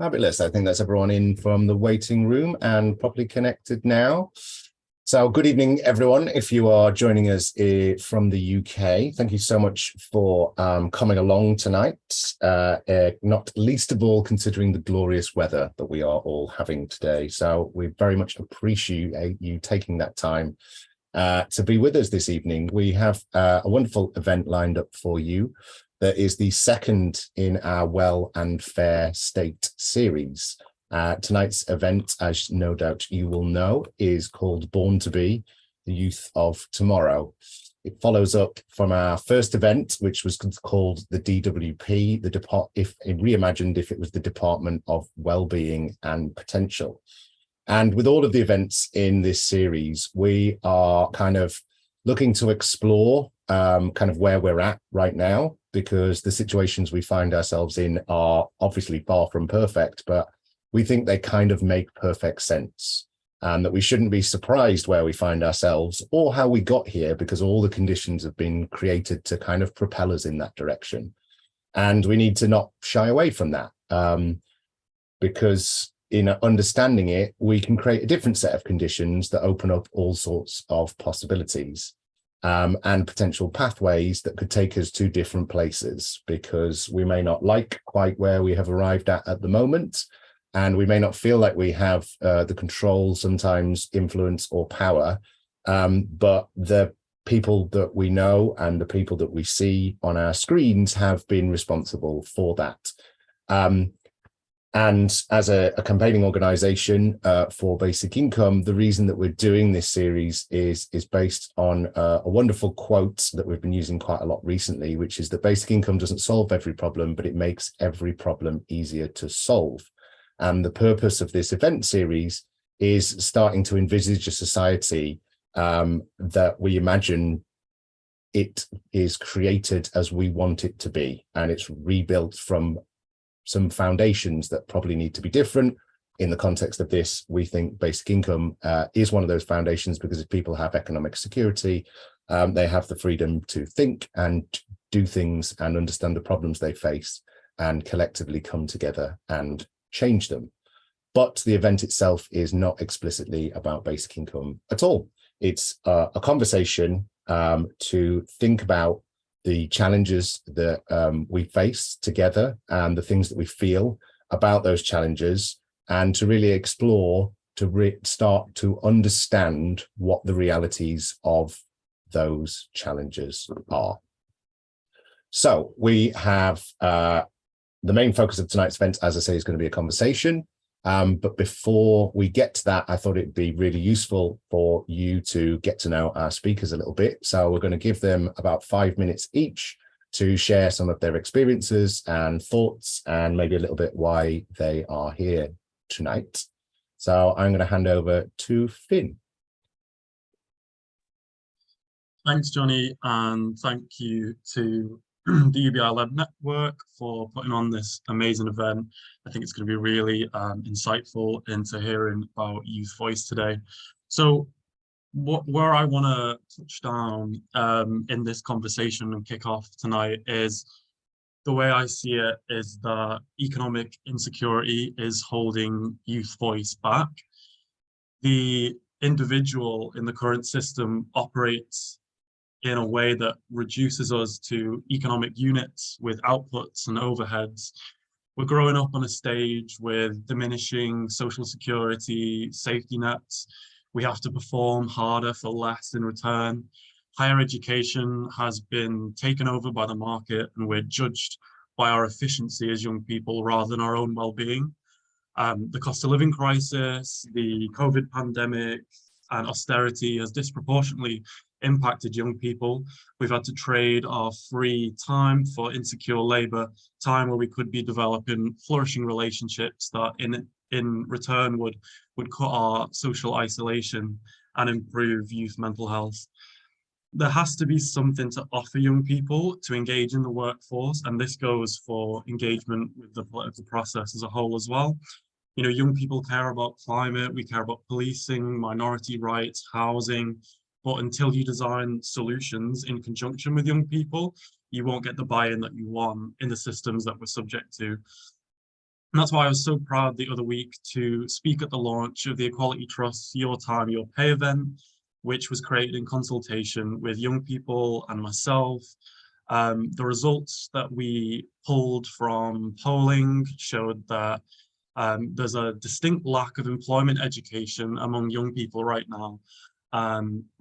Fabulous. I think that's everyone in from the waiting room and properly connected now. So good evening, everyone. If you are joining us from the UK, thank you so much for coming along tonight, not least of all considering the glorious weather that we are all having today. So we very much appreciate you taking that time to be with us this evening. We have a wonderful event lined up for you. That is the second in our Well+Fair State series. Tonight's event, as no doubt you will know, is called Born to Be, the Youth of Tomorrow. It follows up from our first event, which was called the DWP, reimagined if it was the Department of Wellbeing and Potential. And with all of the events in this series, we are kind of looking to explore kind of where we're at right now, because the situations we find ourselves in are obviously far from perfect, but we think they kind of make perfect sense, and that we shouldn't be surprised where we find ourselves or how we got here, because all the conditions have been created to kind of propel us in that direction. And we need to not shy away from that, because in understanding it, we can create a different set of conditions that open up all sorts of possibilities. And potential pathways that could take us to different places, because we may not like quite where we have arrived at the moment, and we may not feel like we have the control, sometimes influence or power, but the people that we know and the people that we see on our screens have been responsible for that. And as a campaigning organization for basic income, the reason that we're doing this series is based on a wonderful quote that we've been using quite a lot recently, which is that basic income doesn't solve every problem, but it makes every problem easier to solve. And the purpose of this event series is starting to envisage a society that we imagine it is created as we want it to be, and it's rebuilt from some foundations that probably need to be different. In the context of this, we think basic income is one of those foundations, because if people have economic security, they have the freedom to think and do things and understand the problems they face and collectively come together and change them. But the event itself is not explicitly about basic income at all. It's a conversation to think about the challenges that we face together and the things that we feel about those challenges, and to really explore, to start to understand what the realities of those challenges are. So we have the main focus of tonight's event, as I say, is going to be a conversation. But before we get to that, I thought it'd be really useful for you to get to know our speakers a little bit. So we're going to give them about 5 minutes each to share some of their experiences and thoughts, and maybe a little bit why they are here tonight. So I'm going to hand over to Finn. Thanks, Johnny, and thank you to the UBI Lab Network for putting on this amazing event. I think it's going to be really insightful into hearing about youth voice today. So where I want to touch down in this conversation and kick off tonight is, the way I see it is that economic insecurity is holding youth voice back. The individual in the current system operates in a way that reduces us to economic units with outputs and overheads. We're growing up on a stage with diminishing social security, safety nets. We have to perform harder for less in return. Higher education has been taken over by the market, and we're judged by our efficiency as young people rather than our own well-being. The cost of living crisis, the COVID pandemic, and austerity has disproportionately impacted young people. We've had to trade our free time for insecure labor, time where we could be developing flourishing relationships that in return would cut our social isolation and improve youth mental health. There has to be something to offer young people to engage in the workforce, and this goes for engagement with the political process as a whole as well. You know, young people care about climate, we care about policing, minority rights, housing, but until you design solutions in conjunction with young people, you won't get the buy-in that you want in the systems that we're subject to. And that's why I was so proud the other week to speak at the launch of the Equality Trust's Your Time, Your Pay event, which was created in consultation with young people and myself. The results that we pulled from polling showed that there's a distinct lack of employment education among young people right now.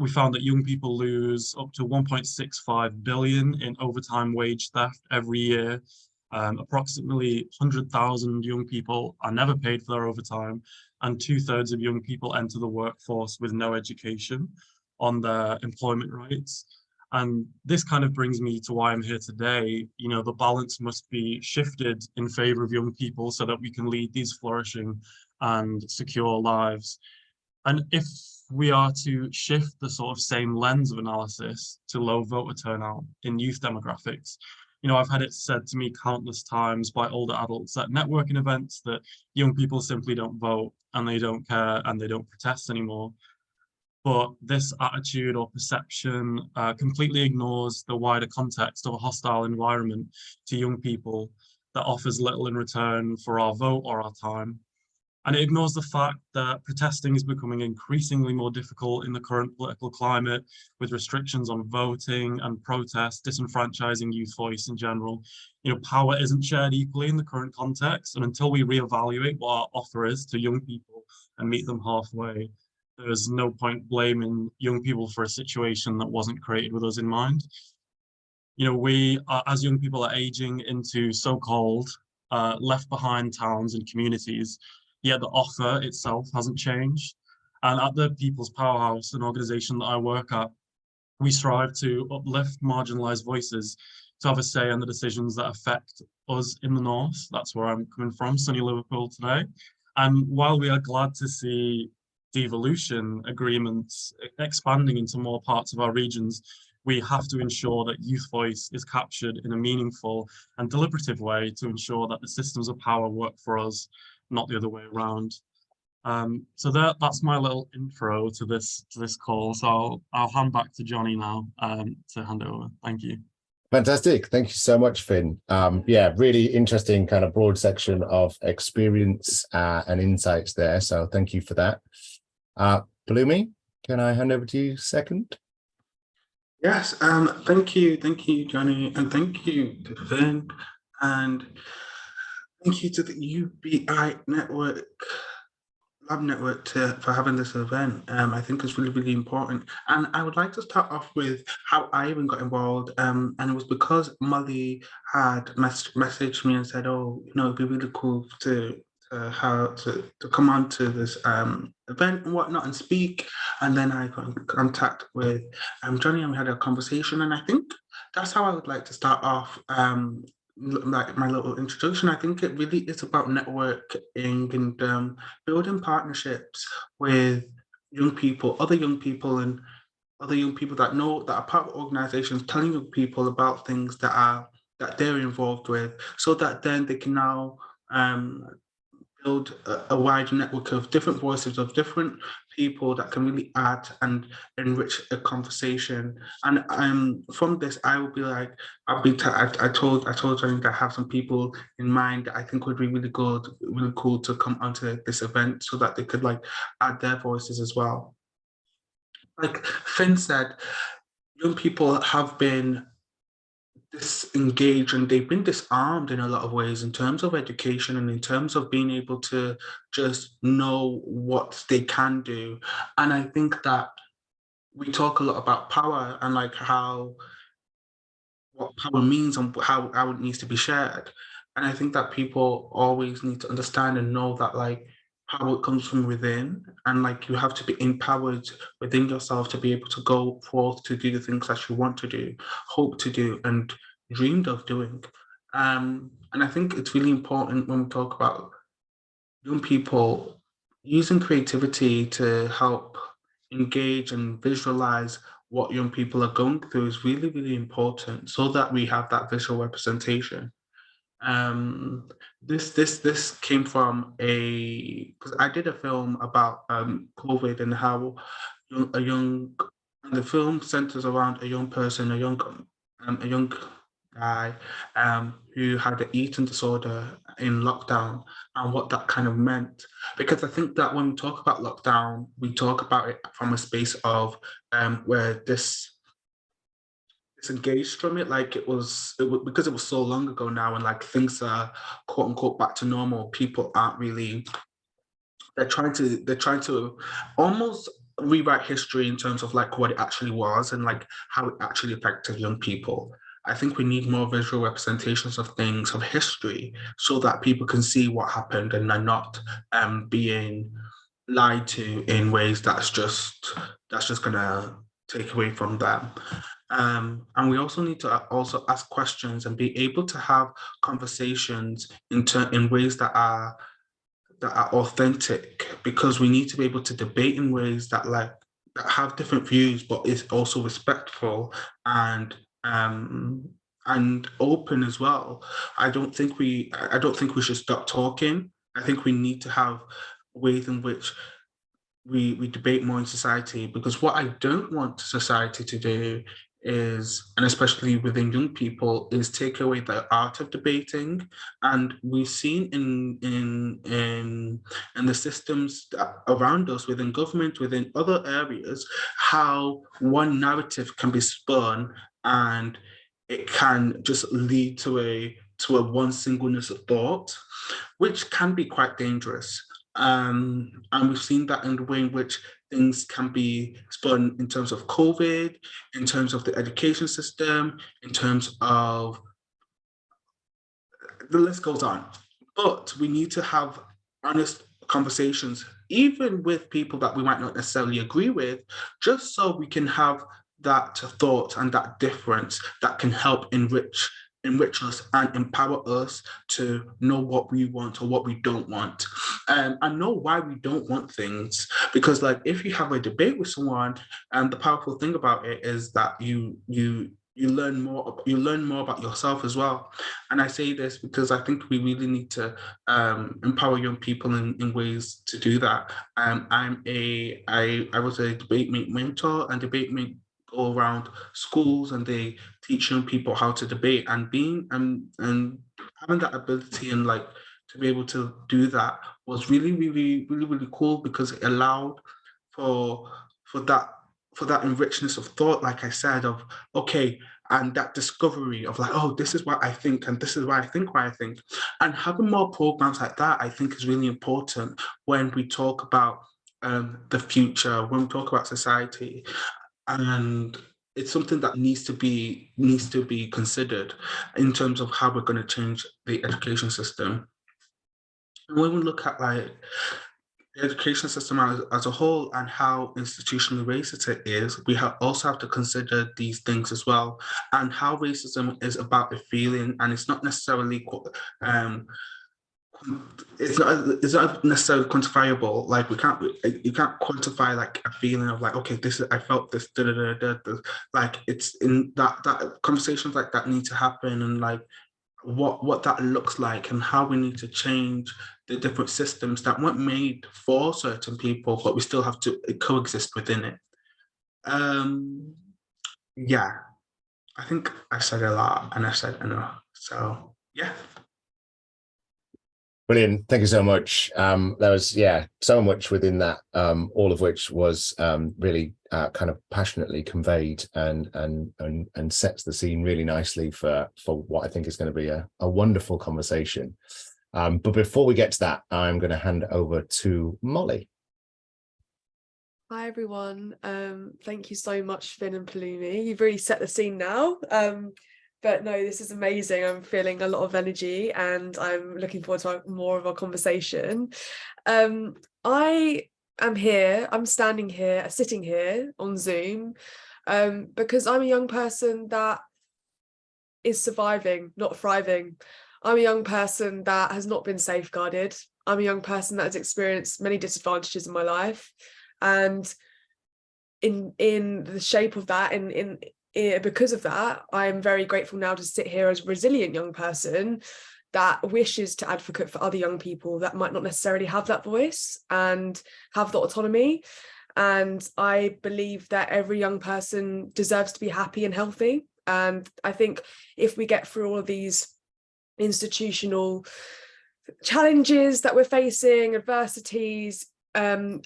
We found that young people lose up to 1.65 billion in overtime wage theft every year. Approximately 100,000 young people are never paid for their overtime, and 2/3 of young people enter the workforce with no education on their employment rights. And this kind of brings me to why I'm here today. You know, the balance must be shifted in favor of young people so that we can lead these flourishing and secure lives. And if we are to shift the sort of same lens of analysis to low voter turnout in youth demographics, you know, I've had it said to me countless times by older adults at networking events that young people simply don't vote and they don't care and they don't protest anymore. But this attitude or perception completely ignores the wider context of a hostile environment to young people that offers little in return for our vote or our time. And it ignores the fact that protesting is becoming increasingly more difficult in the current political climate, with restrictions on voting and protest, disenfranchising youth voice in general. You know, power isn't shared equally in the current context, and until we reevaluate what our offer is to young people and meet them halfway, there's no point blaming young people for a situation that wasn't created with us in mind. You know, we are, as young people are aging into so-called left behind towns and communities, yet the offer itself hasn't changed. And at the People's Powerhouse, an organization that I work at, we strive to uplift marginalised voices to have a say in the decisions that affect us in the North. That's where I'm coming from, sunny Liverpool today. And while we are glad to see devolution agreements expanding into more parts of our regions, we have to ensure that youth voice is captured in a meaningful and deliberative way to ensure that the systems of power work for us, not the other way around. So that's my little intro to this call. So I'll hand back to Johnny now to hand over. Thank you. Fantastic. Thank you so much, Finn. Yeah, really interesting kind of broad section of experience and insights there. So thank you for that. Bloomy, can I hand over to you second? Yes, thank you, Johnny, and thank you to Finn, and thank you to the UBI network, lab network for having this event. I think it's really, really important. And I would like to start off with how I even got involved. And it was because Molly had messaged me and said, oh, you know, it'd be really cool to come on to this event and whatnot and speak. And then I got in contact with Johnny and we had a conversation. And I think that's how I would like to start off like my little introduction. I think it really is about networking and building partnerships with young people, other young people, and other young people that know that are part of organizations, telling young people about things that they're involved with, so that then they can now build a wide network of different voices of different people that can really add and enrich a conversation. And from this, I will be like, I told Johnny that I have some people in mind that I think would be really good, really cool to come onto this event so that they could like add their voices as well. Like Finn said, young people have been disengaged and they've been disarmed in a lot of ways in terms of education and in terms of being able to just know what they can do. And I think that we talk a lot about power and like what power means and how it needs to be shared. And I think that people always need to understand and know that like power comes from within, and like you have to be empowered within yourself to be able to go forth to do the things that you want to do, hope to do, and dreamed of doing. And I think it's really important when we talk about young people using creativity to help engage and visualize what young people are going through is really, really important so that we have that visual representation. This came from because I did a film about COVID and how and the film centers around a young person, a young guy who had an eating disorder in lockdown and what that kind of meant. Because I think that when we talk about lockdown, we talk about it from a space of where disengaged from it, like it was because it was so long ago now, and like things are quote unquote back to normal. People aren't really, they're trying to almost rewrite history in terms of like what it actually was and like how it actually affected young people. I think we need more visual representations of things, of history, so that people can see what happened and are not being lied to in ways that's just gonna take away from them. And we also need to also ask questions and be able to have conversations in ways that are authentic, because we need to be able to debate in ways that that have different views, but is also respectful and um and open as well. I don't think we should stop talking. I think we need to have ways in which we debate more in society, because what I don't want society to do is, and especially within young people, is take away the art of debating. And we've seen in the systems around us, within government, within other areas, how one narrative can be spun, and it can just lead to a one singleness of thought, which can be quite dangerous. And we've seen that in the way in which things can be spun in terms of COVID, in terms of the education system, in terms of the list goes on. But we need to have honest conversations, even with people that we might not necessarily agree with, just so we can have that thought and that difference that can help enrich us and empower us to know what we want or what we don't want, and know why we don't want things. Because like if you have a debate with someone, and the powerful thing about it is that you learn more about yourself as well. And I say this because I think we really need to empower young people in ways to do that. I was a debate mentor, and debate go around schools, and they teach young people how to debate, and being and having that ability and like to be able to do that was really really really really cool, because it allowed for for that for that enrichment of thought, like I said, of okay, and that discovery of like, oh, this is what I think, and this is why I think why I think. And having more programs like that, I think, is really important when we talk about the future, when we talk about society. And it's something that needs to be considered in terms of how we're going to change the education system. And when we look at like the education system as a whole and how institutionally racist it is, we also have to consider these things as well, and how racism is about a feeling, and it's not necessarily um, it's not necessarily quantifiable. Like you can't quantify like a feeling of like, okay, this is, I felt this, da, da, da, da, da. Like it's in that conversations like that need to happen, and like what that looks like, and how we need to change the different systems that weren't made for certain people, but we still have to coexist within it. Um, yeah, I think I said a lot and I said enough. So yeah. Brilliant. Thank you so much. There was, so much within that, all of which was really kind of passionately conveyed and sets the scene really nicely for what I think is going to be a wonderful conversation. But before we get to that, I'm going to hand over to Molly. Hi everyone. Thank you so much, Finn and Palumi. You've really set the scene now. But no, this is amazing. I'm feeling a lot of energy, and I'm looking forward to more of our conversation. I am here, I'm sitting here on Zoom, because I'm a young person that is surviving, not thriving. I'm a young person that has not been safeguarded. I'm a young person that has experienced many disadvantages in my life. And in the shape of that, because of that, I am very grateful now to sit here as a resilient young person that wishes to advocate for other young people that might not necessarily have that voice and have the autonomy. And I believe that every young person deserves to be happy and healthy. And I think if we get through all of these institutional challenges that we're facing, adversities, I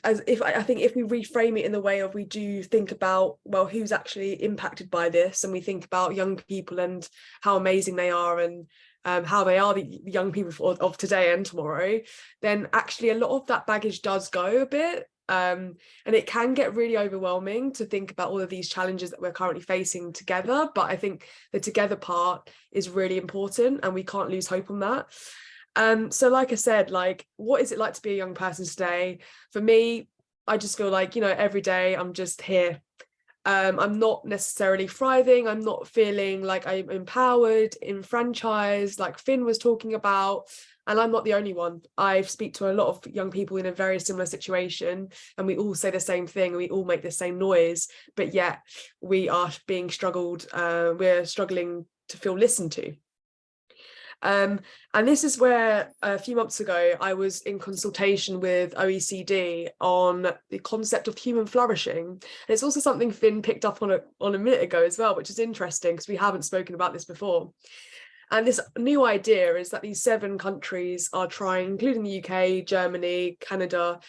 think if we reframe it in the way of, we do think about, well, who's actually impacted by this, and we think about young people and how amazing they are, and how they are the young people of today and tomorrow, then actually a lot of that baggage does go a bit. And it can get really overwhelming to think about all of these challenges that we're currently facing together. But I think the together part is really important, and we can't lose hope on that. So like I said, like, what is it like to be a young person today? For me, I just feel like, every day I'm just here. I'm not necessarily thriving. I'm not feeling like I'm empowered, enfranchised, like Finn was talking about. And I'm not the only one. I speak to a lot of young people in a very similar situation, and we all say the same thing, and we all make the same noise, but yet we are being we're struggling to feel listened to. And this is where a few months ago I was in consultation with OECD on the concept of human flourishing. And it's also something Finn picked up on a minute ago as well, which is interesting because we haven't spoken about this before. And this new idea is that these 7 countries are trying, including the UK, Germany, Canada,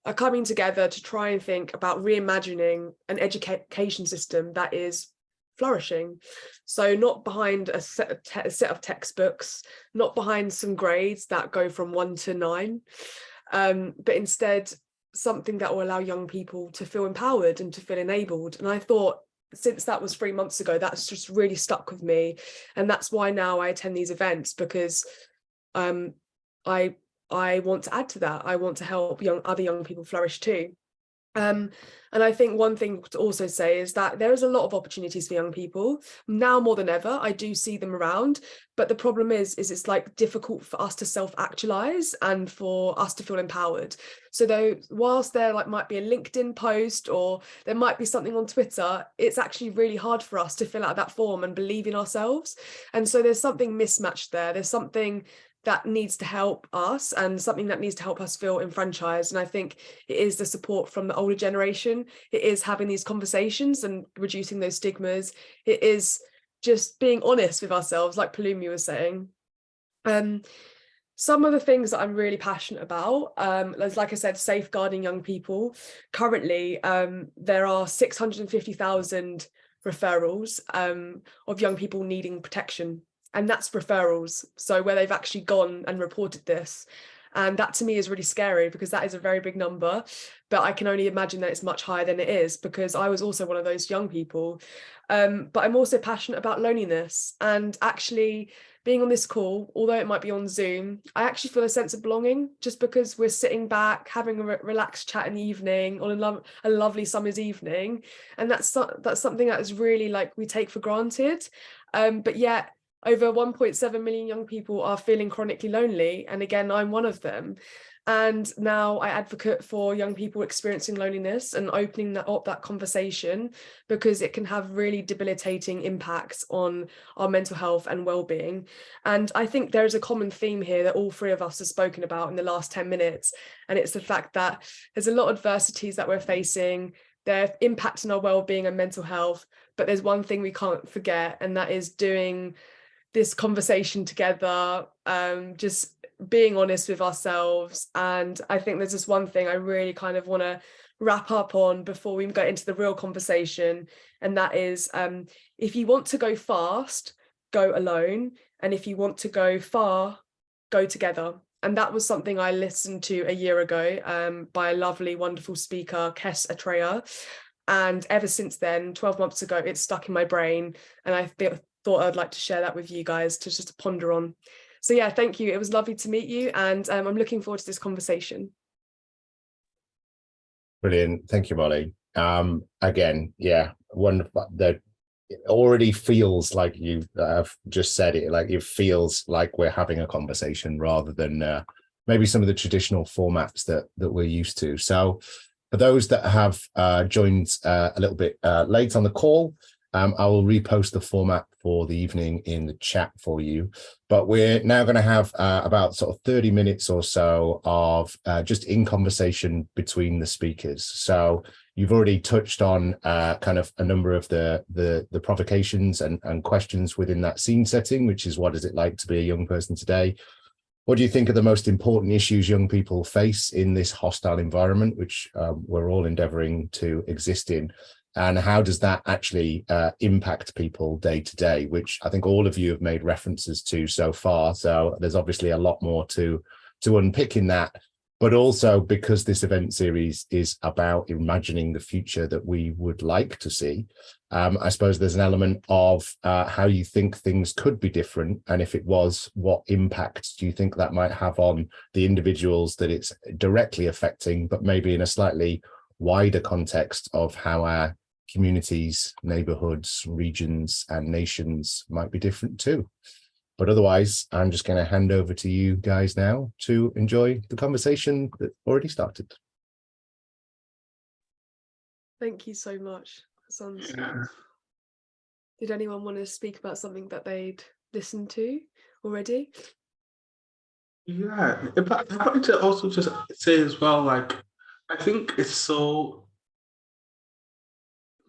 are coming together to try and think about reimagining an education system that is flourishing. So not behind a set of textbooks, not behind some grades that go from 1 to 9, but instead something that will allow young people to feel empowered and to feel enabled. And I thought, since that was 3 months ago, that's just really stuck with me, and that's why now I attend these events, because I want to add to that. I want to help other young people flourish too. And I think one thing to also say is that there is a lot of opportunities for young people now more than ever. I do see them around, but the problem is it's like difficult for us to self-actualize and for us to feel empowered. So though, whilst there might be a LinkedIn post or there might be something on Twitter, it's actually really hard for us to fill out that form and believe in ourselves. And so there's something mismatched there. There's something that needs to help us, and something that needs to help us feel enfranchised. And I think it is the support from the older generation. It is having these conversations and reducing those stigmas. It is just being honest with ourselves, like Palumi was saying. Some of the things that I'm really passionate about, like I said, safeguarding young people. Currently, there are 650,000 referrals of young people needing protection. And that's referrals, so where they've actually gone and reported this. And that to me is really scary, because that is a very big number, but I can only imagine that it's much higher than it is, because I was also one of those young people. But I'm also passionate about loneliness, and actually being on this call, although it might be on Zoom, I actually feel a sense of belonging, just because we're sitting back having a relaxed chat in the evening on a lovely summer's evening. And that's something that is really we take for granted, but yet over 1.7 million young people are feeling chronically lonely. And again, I'm one of them. And now I advocate for young people experiencing loneliness and opening that conversation, because it can have really debilitating impacts on our mental health and well-being. And I think there is a common theme here that all 3 of us have spoken about in the last 10 minutes. And it's the fact that there's a lot of adversities that we're facing. They're impacting our well-being and mental health. But there's one thing we can't forget, and that is doing this conversation together, just being honest with ourselves. And I think there's just one thing I really kind of want to wrap up on before we get into the real conversation, and that is, if you want to go fast, go alone, and if you want to go far, go together. And that was something I listened to a year ago by a lovely, wonderful speaker, Kes Atreya. And ever since then, 12 months ago, it's stuck in my brain, and I thought I'd like to share that with you guys to just ponder on. So yeah, thank you. It was lovely to meet you, and I'm looking forward to this conversation. Brilliant. Thank you, Molly. Again, yeah, wonderful. That it already feels like you have just said it, like it feels like we're having a conversation rather than maybe some of the traditional formats that we're used to. So for those that have joined a little bit late on the call, I will repost the format for the evening in the chat for you. But we're now going to have about sort of 30 minutes or so of just in conversation between the speakers. So you've already touched on kind of a number of the provocations and questions within that scene setting, which is, what is it like to be a young person today? What do you think are the most important issues young people face in this hostile environment, which we're all endeavoring to exist in? And how does that actually impact people day to day, which I think all of you have made references to so far. So there's obviously a lot more to unpick in that. But also, because this event series is about imagining the future that we would like to see, I suppose there's an element of how you think things could be different. And if it was, what impact do you think that might have on the individuals that it's directly affecting, but maybe in a slightly wider context of how our communities, neighborhoods, regions, and nations might be different too. But otherwise, I'm just going to hand over to you guys now to enjoy the conversation that already started. Thank you so much. That sounds... Yeah. Did anyone want to speak about something that they'd listened to already? Yeah, but I wanted to also just say as well, like, I think it's so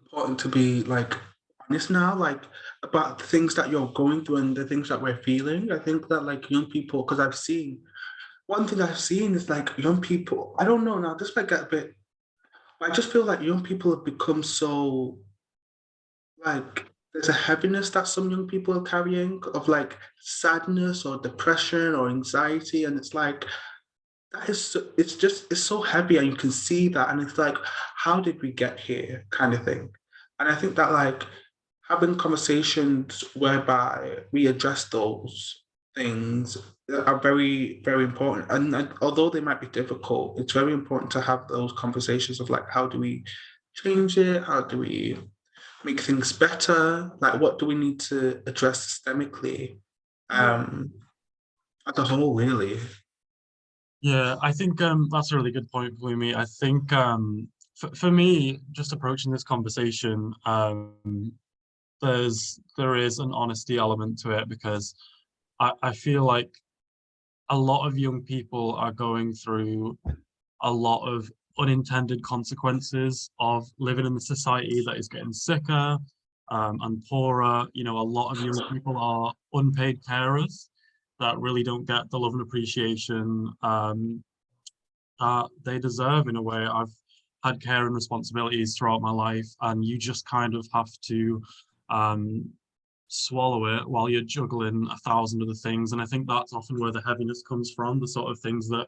important to be like honest now, like about the things that you're going through and the things that we're feeling. I think that like young people, because I've seen one thing I've seen is like young people, I don't know now, this might get a bit, I just feel like young people have become so like there's a heaviness that some young people are carrying of like sadness or depression or anxiety. And it's like that is so, it's so heavy and you can see that and it's like, how did we get here kind of thing. And I think that like having conversations whereby we address those things are very, very important. And although they might be difficult, it's very important to have those conversations of like, how do we change it? How do we make things better? Like, what do we need to address systemically as a whole, really? Yeah, I think that's a really good point, Bloomy. I think for me, just approaching this conversation, there is an honesty element to it, because I feel like a lot of young people are going through a lot of unintended consequences of living in a society that is getting sicker and poorer. You know, a lot of young people are unpaid carers that really don't get the love and appreciation that they deserve in a way. I've had care and responsibilities throughout my life, and you just kind of have to swallow it while you're juggling 1,000 other things. And I think that's often where the heaviness comes from, the sort of things that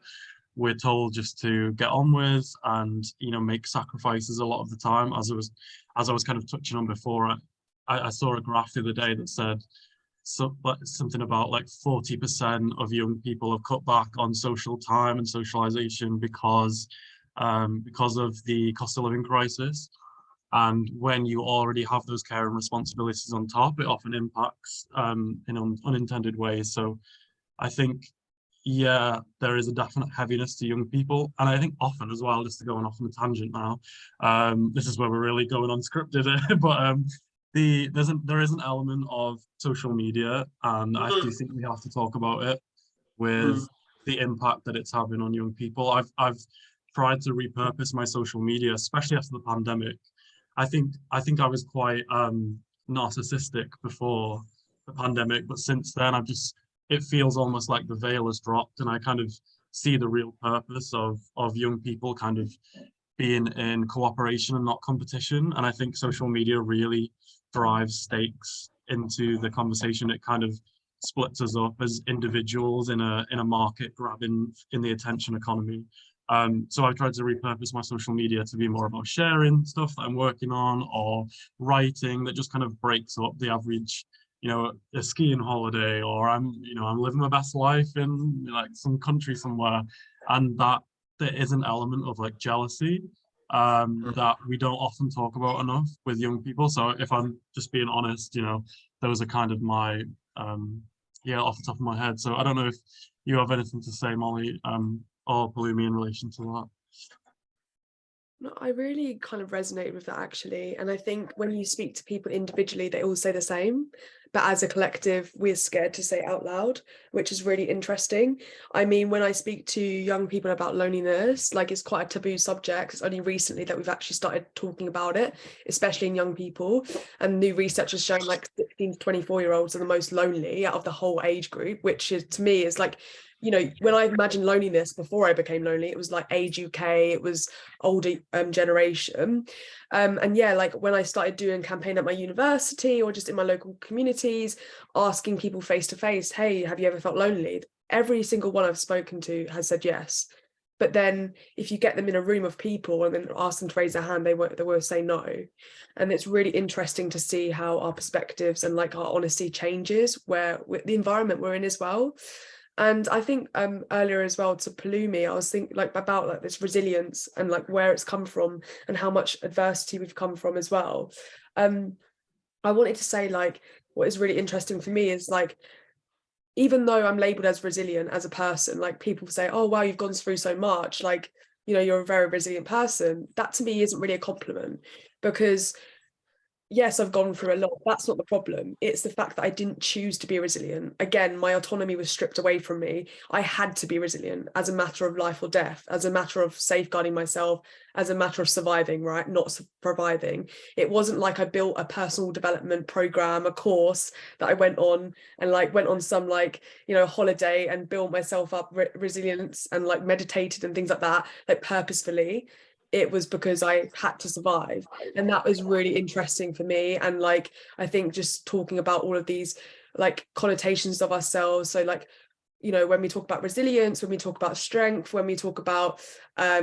we're told just to get on with and, you know, make sacrifices a lot of the time. As I was kind of touching on before, I saw a graph the other day that said something about like 40% of young people have cut back on social time and socialization because of the cost of living crisis. And when you already have those care and responsibilities on top, it often impacts in unintended ways. So I think, yeah, there is a definite heaviness to young people. And I think often as well, just to go on off on a tangent now, this is where we're really going unscripted, but there is an element of social media, and I do think we have to talk about it with the impact that it's having on young people. I've tried to repurpose my social media, especially after the pandemic. I think I was quite narcissistic before the pandemic, but since then it feels almost like the veil has dropped, and I kind of see the real purpose of young people kind of being in cooperation and not competition. And I think social media really drives stakes into the conversation. It kind of splits us up as individuals in a market grabbing in the attention economy. So I've tried to repurpose my social media to be more about sharing stuff that I'm working on, or writing that just kind of breaks up the average, you know, a skiing holiday, or I'm living my best life in like some country somewhere, and that there is an element of like jealousy that we don't often talk about enough with young people. So if I'm just being honest, you know, those are kind of my off the top of my head. So I don't know if you have anything to say, Molly, or Palumi, in relation to that. No, I really kind of resonate with that actually. And I think when you speak to people individually, they all say the same. But as a collective, we're scared to say it out loud, which is really interesting. I mean, when I speak to young people about loneliness, like it's quite a taboo subject. It's only recently that we've actually started talking about it, especially in young people. And new research has shown like 16 to 24-year-olds are the most lonely out of the whole age group, which is to me is like, you know, when I imagined loneliness before I became lonely, it was like age UK, it was older generation. And yeah, like when I started doing campaign at my university or just in my local communities, asking people face to face, hey, have you ever felt lonely? Every single one I've spoken to has said yes. But then if you get them in a room of people and then ask them to raise their hand, they will say no. And it's really interesting to see how our perspectives and like our honesty changes where the environment we're in as well. And I think earlier as well to Palumi, I was thinking like about like this resilience and like where it's come from and how much adversity we've come from as well. I wanted to say like what is really interesting for me is like, even though I'm labeled as resilient as a person, like people say, oh, wow, you've gone through so much, like, you know, you're a very resilient person. That to me isn't really a compliment because yes, I've gone through a lot. That's not the problem. It's the fact that I didn't choose to be resilient. Again, my autonomy was stripped away from me. I had to be resilient as a matter of life or death, as a matter of safeguarding myself, as a matter of surviving, right? Not surviving. It wasn't like I built a personal development program, a course that I went on and like went on some like, you know, holiday and built myself up resilience and like meditated and things like that, like purposefully. It was because I had to survive. And that was really interesting for me. And like, I think just talking about all of these like connotations of ourselves. So like, you know, when we talk about resilience, when we talk about strength, when we talk about, I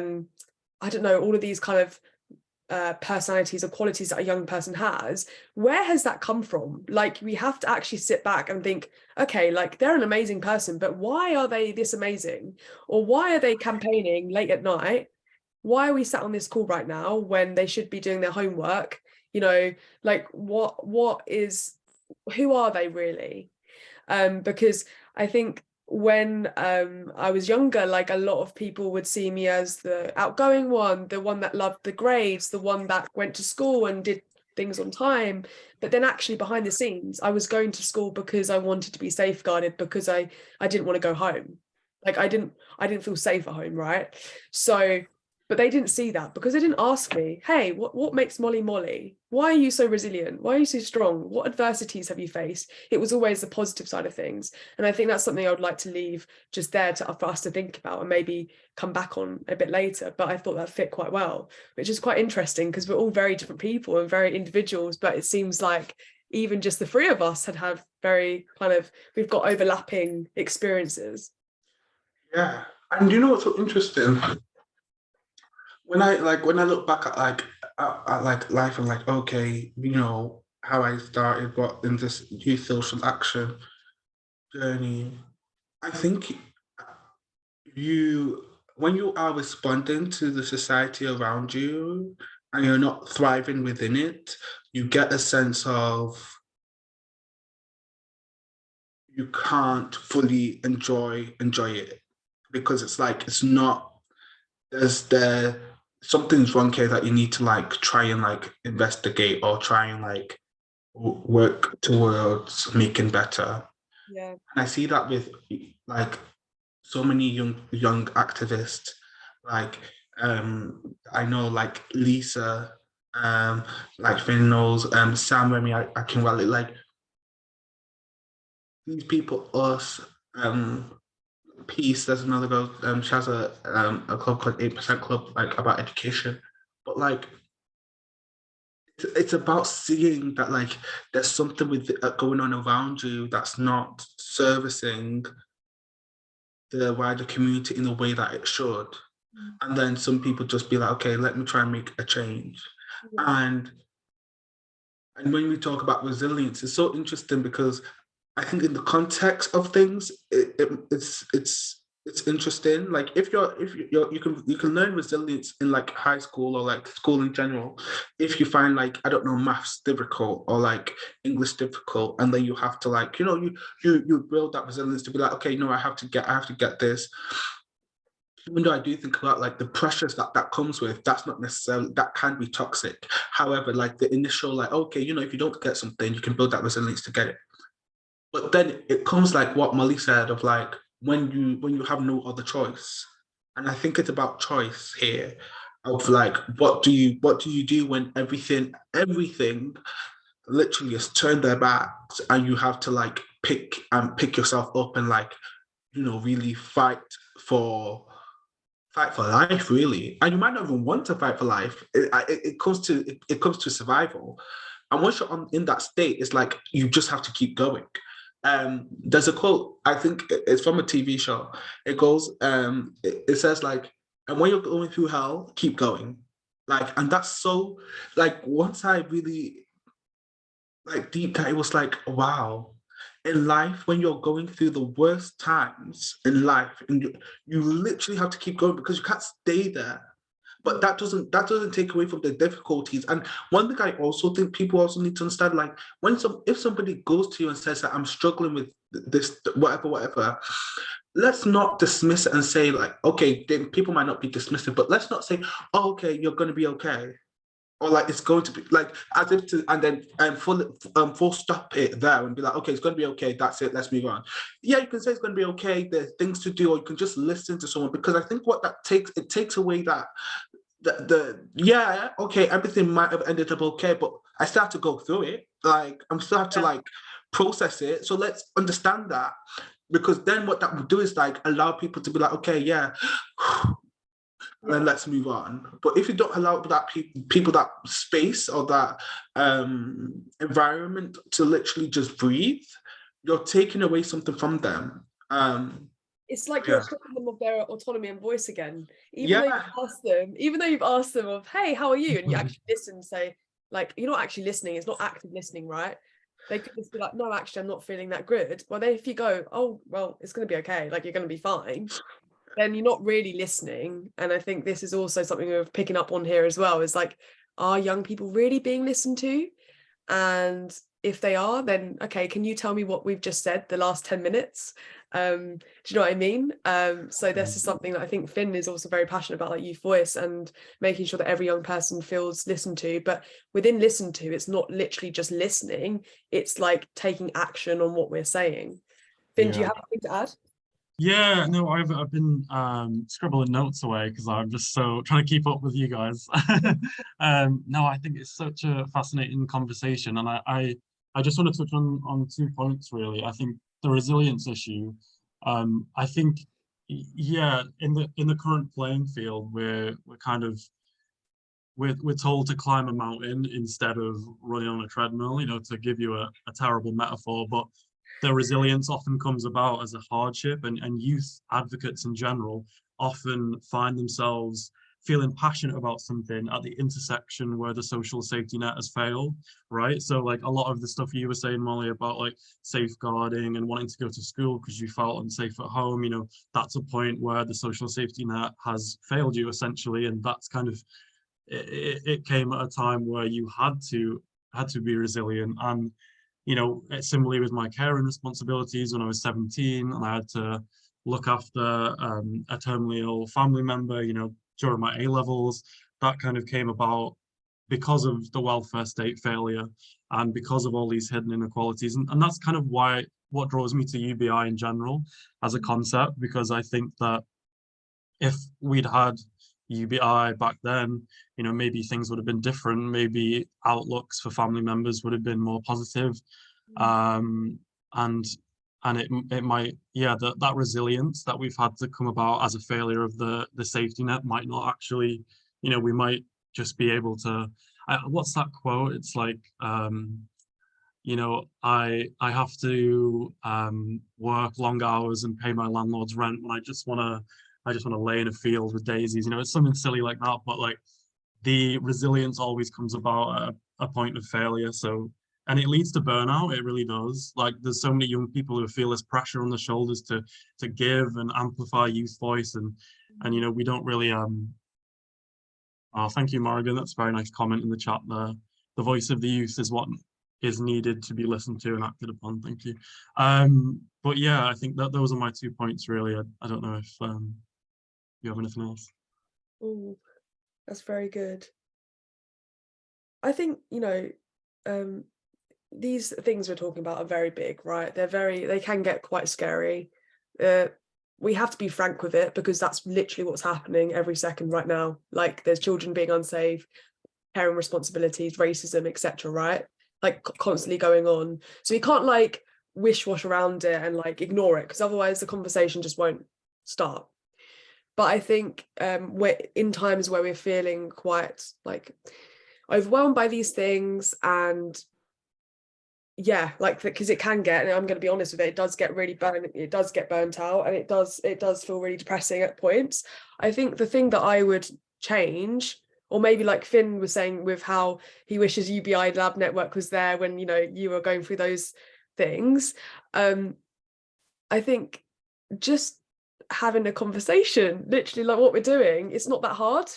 don't know, all of these kind of personalities or qualities that a young person has, where has that come from? Like we have to actually sit back and think, okay, like they're an amazing person, but why are they this amazing? Or why are they campaigning late at night? Why are we sat on this call right now when they should be doing their homework? You know, like what is, who are they really? Because I think when I was younger, like a lot of people would see me as the outgoing one, the one that loved the grades, the one that went to school and did things on time. But then actually behind the scenes, I was going to school because I wanted to be safeguarded, because I didn't want to go home. Like I didn't feel safe at home, right? So but they didn't see that because they didn't ask me, hey, what makes Molly Molly? Why are you so resilient? Why are you so strong? What adversities have you faced? It was always the positive side of things. And I think that's something I would like to leave just there for us to think about and maybe come back on a bit later. But I thought that fit quite well, which is quite interesting because we're all very different people and very individuals. But it seems like even just the three of us had very kind of, we've got overlapping experiences. Yeah. And you know what's so interesting? When I look back at like life and like, okay, you know, how I started, what in this youth social action journey, I think when you are responding to the society around you and you're not thriving within it, you get a sense of you can't fully enjoy it because it's like it's not something's wrong here that you need to like try and like investigate or try and like work towards making better. Yeah. And I see that with like so many young activists, like I know like Lisa, like Finn Knowles, Sam Remy, I can rally like these people, us, Peace, there's another girl, she has a club called 8% Club, like about education. But like it's about seeing that like there's something with going on around you that's not servicing the wider community in the way that it should. And then some people just be like, okay, let me try and make a change. And when we talk about resilience, it's so interesting because I think in the context of things, it's interesting. Like if you can learn resilience in like high school or like school in general. If you find like, I don't know, maths difficult or like English difficult, and then you have to like, you know, you build that resilience to be like, okay, no, I have to get this. even though I do think about like the pressures that comes with, that's not necessarily, that can be toxic. However, like the initial, like, okay, you know, if you don't get something, you can build that resilience to get it. But then it comes like what Molly said of like when you have no other choice. And I think it's about choice here of like what do you do when everything literally has turned their backs and you have to like pick yourself up and like, you know, really fight for life, really. And you might not even want to fight for life. It comes to survival. And once you're in that state, it's like you just have to keep going. There's a quote, I think it's from a TV show. It goes, it says like, and when you're going through hell, keep going. Like, and that's so, like, once I really like deep that, it was like, wow. In life, when you're going through the worst times in life, and you literally have to keep going because you can't stay there. But that doesn't take away from the difficulties. And one thing I also think people also need to understand, like if somebody goes to you and says that I'm struggling with this, whatever, let's not dismiss it and say like, okay, people might not be dismissive, but let's not say, oh, okay, you're going to be okay. Or like it's going to be like as if to, and then full stop it there and be like, okay, it's going to be okay, that's it, let's move on. Yeah, you can say it's going to be okay, there's things to do, or you can just listen to someone, because I think what that takes, it takes away that yeah, okay, everything might have ended up okay, but I still have to go through it. Like I'm still have to like process it. So let's understand that, because then what that would do is like allow people to be like, okay, yeah. And then let's move on. But if you don't allow that people that space or that environment to literally just breathe, you're taking away something from them. It's like you're stripping them of their autonomy and voice again. Even though you've asked them of, hey, how are you? And you actually listen and say, like, you're not actually listening, it's not active listening, right? They could just be like, no, actually, I'm not feeling that good. Well, then if you go, oh, well, it's going to be okay, like, you're going to be fine, then you're not really listening. And I think this is also something we're picking up on here as well, is like, are young people really being listened to? And if they are, then, okay, can you tell me what we've just said the last 10 minutes? Do you know what I mean? So this is something that I think Finn is also very passionate about, like youth voice and making sure that every young person feels listened to. But within listen to, it's not literally just listening, it's like taking action on what we're saying. Finn, do you have anything to add? Yeah, no, I've been scribbling notes away because I'm just so trying to keep up with you guys. No, I think it's such a fascinating conversation, and I just want to touch on 2 points really. I think the resilience issue. I think, yeah, in the current playing field, we're kind of we're told to climb a mountain instead of running on a treadmill. You know, to give you a terrible metaphor, but the resilience often comes about as a hardship, and youth advocates in general often find themselves feeling passionate about something at the intersection where the social safety net has failed, right? So like a lot of the stuff you were saying, Molly, about like safeguarding and wanting to go to school because you felt unsafe at home, you know, that's a point where the social safety net has failed you essentially, and that's kind of it came at a time where you had to be resilient. And you know, similarly with my caring responsibilities when I was 17, and I had to look after a terminally ill family member, you know, during my A-levels, that kind of came about because of the welfare state failure and because of all these hidden inequalities. And that's kind of what draws me to UBI in general as a concept, because I think that if we'd had UBI back then, you know, maybe things would have been different. Maybe outlooks for family members would have been more positive. And it might, yeah, that resilience that we've had to come about as a failure of the safety net might not actually, you know, we might just be able to, what's that quote? It's like, you know, I have to work long hours and pay my landlord's rent when I just want to lay in a field with daisies. You know, it's something silly like that, but like the resilience always comes about at a point of failure. So, and it leads to burnout. It really does. Like there's so many young people who feel this pressure on the shoulders to give and amplify youth voice, and you know, we don't really oh, thank you, Morgan. That's a very nice comment in the chat there. The voice of the youth is what is needed to be listened to and acted upon. Thank you. But yeah, I think that those are my 2 points really. I don't know if you you have anything else. Oh, that's very good. I think, these things we're talking about are very big, right? They can get quite scary. We have to be frank with it, because that's literally what's happening every second right now. Like, there's children being unsafe, parent responsibilities, racism, etc., right? Like, constantly going on. So we can't like wish-wash around it and like ignore it, because otherwise the conversation just won't start. But I think we're in times where we're feeling quite like overwhelmed by these things, and yeah, like, because it can get, and I'm going to be honest with it, it does get burnt out, and it does feel really depressing at points. I think the thing that I would change, or maybe like Finn was saying with how he wishes UBI Lab Network was there when you were going through those things, I think just having a conversation, literally like what we're doing, it's not that hard.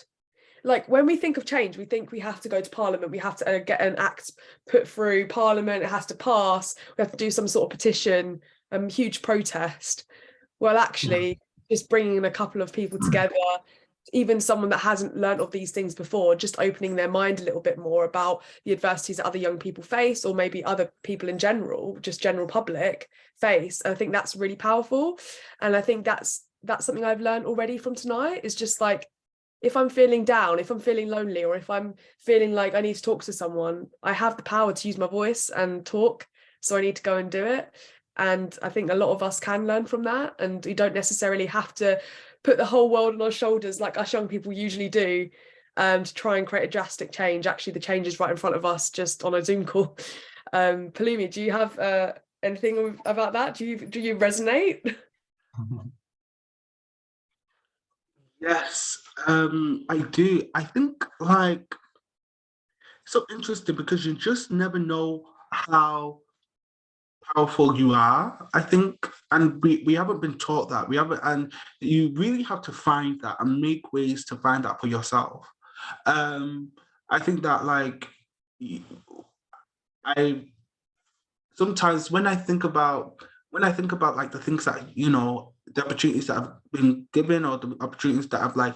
Like, when we think of change, we think we have to go to Parliament, we have to get an act put through Parliament, it has to pass, we have to do some sort of petition, huge protest. Well, actually, just bringing a couple of people together, even someone that hasn't learned of these things before, just opening their mind a little bit more about the adversities that other young people face, or maybe other people in general, just general public face. I think that's really powerful. And I think that's something I've learned already from tonight, is just like, if I'm feeling down, if I'm feeling lonely, or if I'm feeling like I need to talk to someone, I have the power to use my voice and talk. So I need to go and do it. And I think a lot of us can learn from that. And we don't necessarily have to put the whole world on our shoulders like us young people usually do, to try and create a drastic change. Actually, the change is right in front of us, just on a Zoom call. Palumi, do you have anything about that? Do you resonate? Yes, I do. I think like so interesting, because you just never know how powerful you are, I think, and we haven't been taught that. We haven't, and you really have to find that and make ways to find that for yourself. I think that like I sometimes when I think about like the things that the opportunities that I've been given, or the opportunities that I've like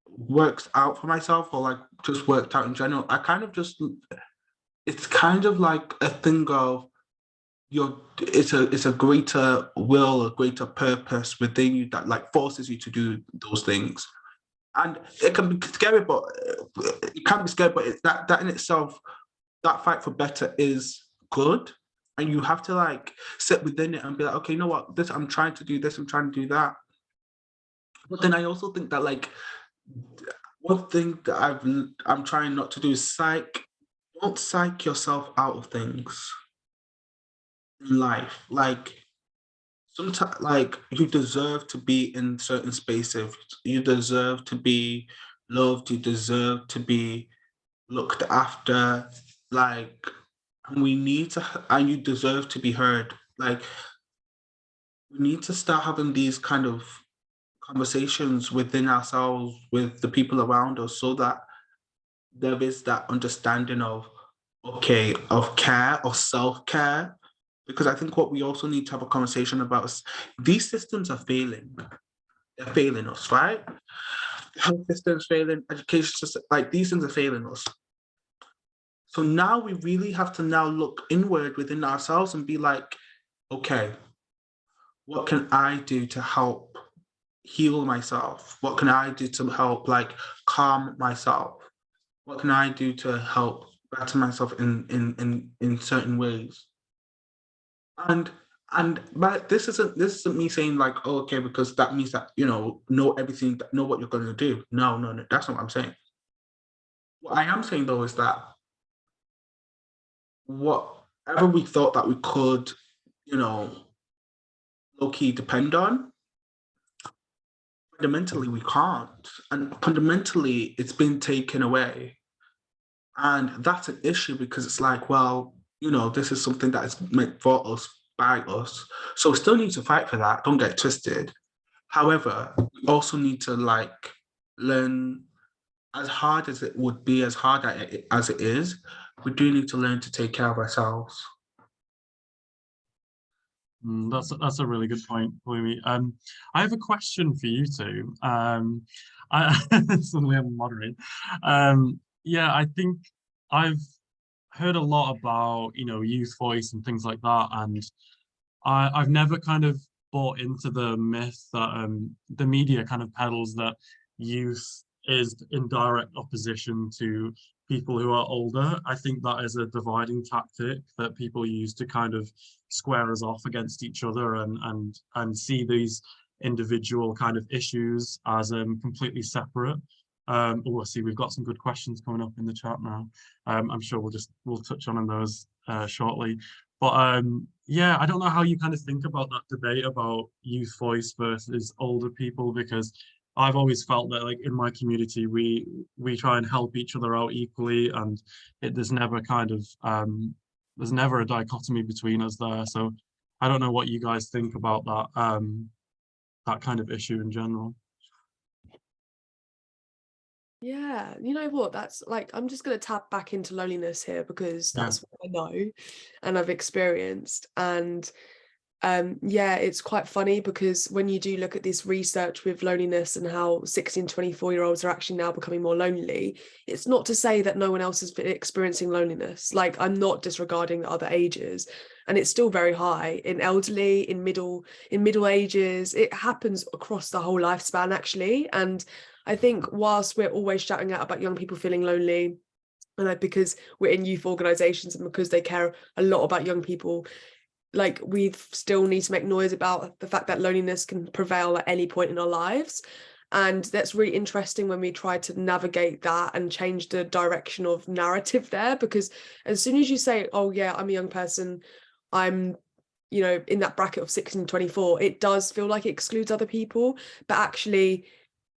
worked out for myself, or like just worked out in general, I kind of just, it's kind of like a thing of it's a greater will, a greater purpose within you that like forces you to do those things. And it can be scary, but it can be scary, but that in itself, that fight for better is good. And you have to like sit within it and be like, okay, you know what, this, I'm trying to do this, I'm trying to do that. But then I also think that like one thing that I'm trying not to do is don't psych yourself out of things in life. Like sometimes, like, you deserve to be in certain spaces. You deserve to be loved. You deserve to be looked after. Like, and and you deserve to be heard. Like, we need to start having these kind of conversations within ourselves, with the people around us, so that there is that understanding of, okay, of care or self-care. Because I think what we also need to have a conversation about is these systems are failing. They're failing us, right? Health systems failing, education system, like these things are failing us. So now we really have to now look inward within ourselves and be like, okay, what can I do to help heal myself? What can I do to help like calm myself? What can I do to help better myself in certain ways? And but this isn't me saying like, oh, okay, because that means that know everything, know what you're going to do. No, that's not what I'm saying. What I am saying though is that whatever we thought that we could, low key depend on, fundamentally we can't, and fundamentally it's been taken away. And that's an issue, because it's like, well, this is something that is meant for us, by us. So we still need to fight for that. Don't get twisted. However, we also need to like learn, as hard as it would be, as hard as it is, we do need to learn to take care of ourselves. That's a really good point, Louis. I have a question for you two. Suddenly I'm moderating. Yeah, I think I've heard a lot about, youth voice and things like that, and I've never kind of bought into the myth that the media kind of peddles that youth is in direct opposition to people who are older. I think that is a dividing tactic that people use to kind of square us off against each other and see these individual kind of issues as completely separate. Oh, I see we've got some good questions coming up in the chat now. I'm sure we'll touch on those shortly. But yeah, I don't know how you kind of think about that debate about youth voice versus older people, because I've always felt that, like, in my community, we try and help each other out equally, and there's never kind of there's never a dichotomy between us there. So I don't know what you guys think about that that kind of issue in general. Yeah, you know what? That's like, I'm just going to tap back into loneliness here because that's what I know and I've experienced. And yeah, it's quite funny because when you do look at this research with loneliness and how 16, 24-year-olds are actually now becoming more lonely, it's not to say that no one else has been experiencing loneliness. Like, I'm not disregarding the other ages, and it's still very high in elderly, in middle ages. It happens across the whole lifespan, actually. And I think whilst we're always shouting out about young people feeling lonely, and because we're in youth organizations and because they care a lot about young people, like, we still need to make noise about the fact that loneliness can prevail at any point in our lives. And that's really interesting when we try to navigate that and change the direction of narrative there, because as soon as you say, oh yeah, I'm a young person, I'm in that bracket of 16 to 24, it does feel like it excludes other people. But actually,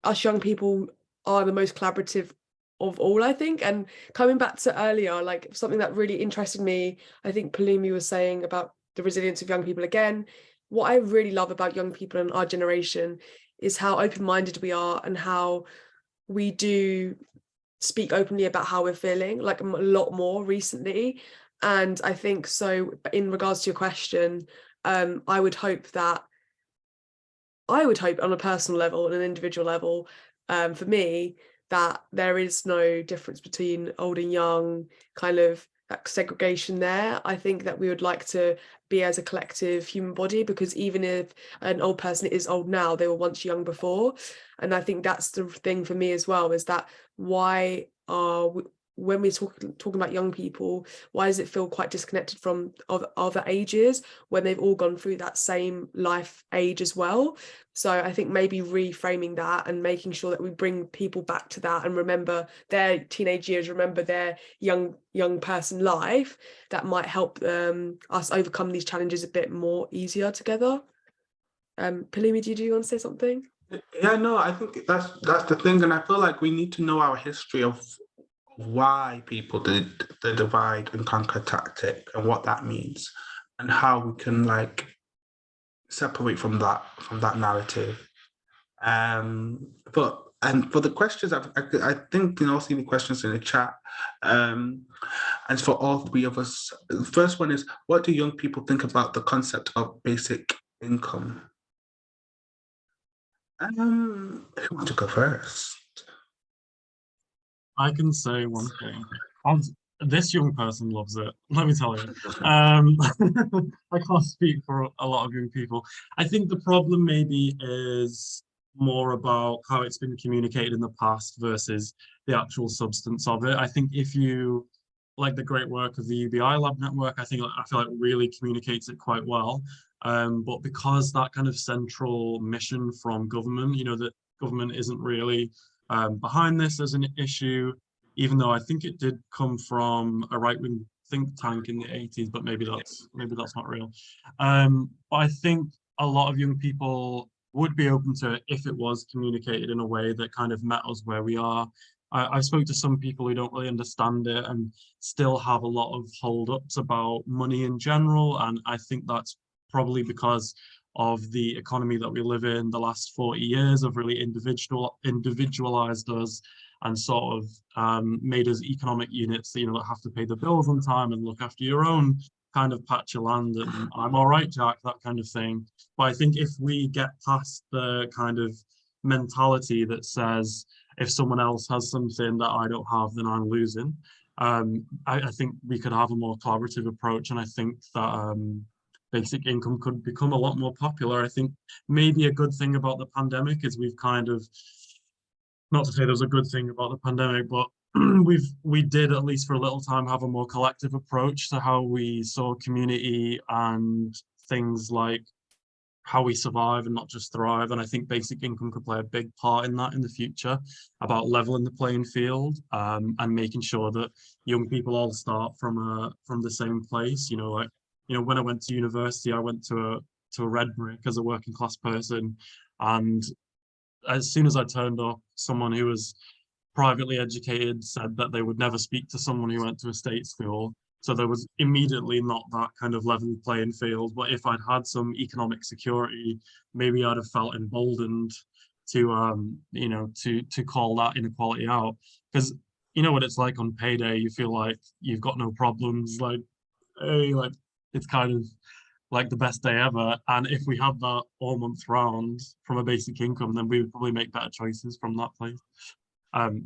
us young people are the most collaborative of all, I think. And coming back to earlier, like, something that really interested me, I think Palumi was saying about the resilience of young people again. What I really love about young people in our generation is how open-minded we are and how we do speak openly about how we're feeling, like a lot more recently. And I think so, in regards to your question, I would hope on a personal level and an individual level, for me, that there is no difference between old and young, kind of that segregation there. I think that we would like to be as a collective human body, because even if an old person is old now, they were once young before. And I think that's the thing for me as well, is that why are we, when we're talking about young people, why does it feel quite disconnected from other ages when they've all gone through that same life age as well? So I think maybe reframing that and making sure that we bring people back to that and remember their teenage years, remember their young person life, that might help us overcome these challenges a bit more easier together. Palumi, do you want to say something? Yeah, no, I think that's the thing, and I feel like we need to know our history of why people did the divide and conquer tactic and what that means, and how we can, like, separate from that narrative. But and for the questions, I think see the questions in the chat. And for all three of us, the first one is, what do young people think about the concept of basic income? Who wants to go first? I can say one thing. This young person loves it, let me tell you. I can't speak for a lot of young people. I think the problem maybe is more about how it's been communicated in the past versus the actual substance of it. I think if you like the great work of the UBI Lab Network, I feel like really communicates it quite well. But because that kind of central mission from government, that government isn't really behind this as an issue, even though I think it did come from a right-wing think tank in the 80s, but maybe that's not real. But I think a lot of young people would be open to it if it was communicated in a way that kind of met us where we are. I've spoken to some people who don't really understand it and still have a lot of hold-ups about money in general, and I think that's probably because of the economy that we live in. The last 40 years have really individualized us and sort of made us economic units, that have to pay the bills on time and look after your own kind of patch of land and I'm all right, Jack, that kind of thing. But I think if we get past the kind of mentality that says if someone else has something that I don't have, then I'm losing, I think we could have a more collaborative approach. And I think that basic income could become a lot more popular. I think maybe a good thing about the pandemic is we've kind of, not to say there's a good thing about the pandemic, but we did, at least for a little time, have a more collective approach to how we saw community and things like how we survive and not just thrive. And I think basic income could play a big part in that in the future, about leveling the playing field, and making sure that young people all start from the same place. You know, like, you know, when I went to university, I went to a red brick as a working class person, and as soon as I turned up, someone who was privately educated said that they would never speak to someone who went to a state school. So there was immediately not that kind of level playing field. But if I'd had some economic security, maybe I'd have felt emboldened to you know, to call that inequality out. Because you know what it's like on payday, you feel like you've got no problems, like, hey, like it's kind of like the best day ever. And if we had that all month round from a basic income, then we would probably make better choices from that place.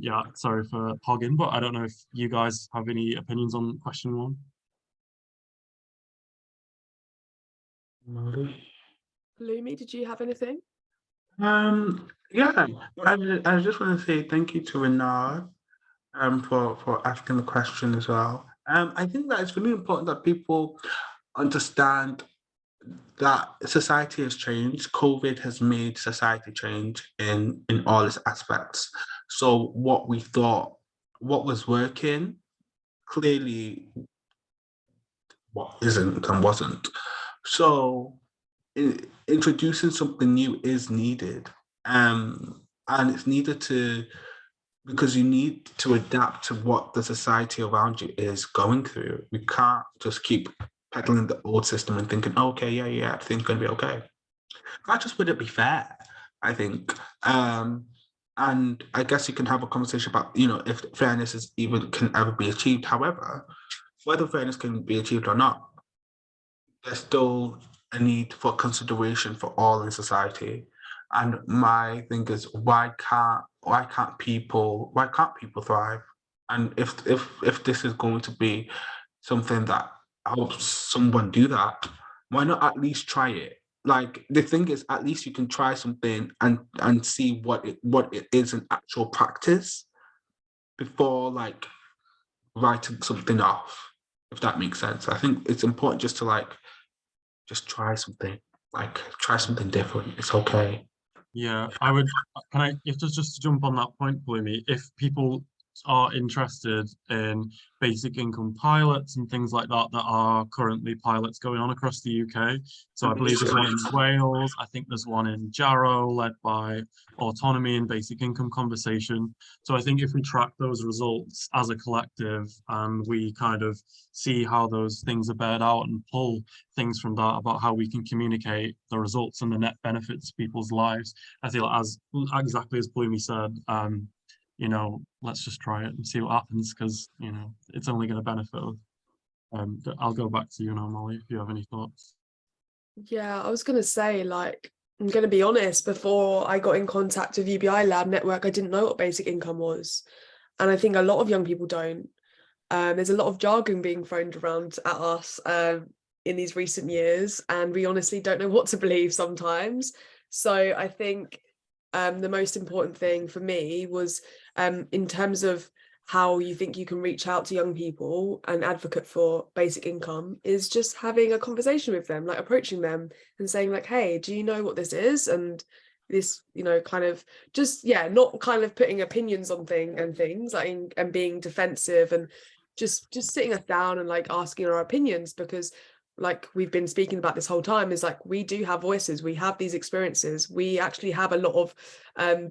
Yeah, sorry for hogging, but I don't know if you guys have any opinions on question one. Lumi, did you have anything? Yeah, I just want to say thank you to Renard for asking the question as well. I think that it's really important that people understand that society has changed. COVID has made society change in all its aspects. So what we thought, what was working, clearly what isn't and wasn't. So introducing something new is needed. And it's needed because you need to adapt to what the society around you is going through. We can't just keep peddling the old system and thinking, okay, yeah, everything's going to be okay. That just wouldn't be fair, I think. And I guess you can have a conversation about, you know, if fairness is even can ever be achieved. However, whether fairness can be achieved or not, there's still a need for consideration for all in society. And my thing is, why can't people thrive? And if this is going to be something that helps someone do that, why not at least try it? Like, the thing is, at least you can try something and see what it is in actual practice before like writing something off, if that makes sense. I think it's important just to just try something, try something different. It's okay. Yeah, I would. Can I, if just to jump on that point, Bloomy, if people are interested in basic income pilots and things like that, that are currently pilots going on across the UK. So I believe there's one in Wales. I think there's one in Jarrow, led by Autonomy and Basic Income Conversation. So I think if we track those results as a collective and we kind of see how those things are bared out and pull things from that about how we can communicate the results and the net benefits to people's lives, I feel as exactly as Bloomy said, you know, let's just try it and see what happens, because, you know, it's only going to benefit us. I'll go back to you now, Molly, if you have any thoughts. Yeah, I was going to say, like, I'm going to be honest, before I got in contact with UBI Lab Network, I didn't know what basic income was. And I think a lot of young people don't. There's a lot of jargon being thrown around at us in these recent years, and we honestly don't know what to believe sometimes. So I think the most important thing for me was in terms of how you think you can reach out to young people and advocate for basic income, is just having a conversation with them, like approaching them and saying like, hey, do you know what this is? And this, you know, kind of just, yeah, not kind of putting opinions on things like, and being defensive, and just sitting us down and like asking our opinions, because like we've been speaking about this whole time, is like, we do have voices, we have these experiences, we actually have a lot of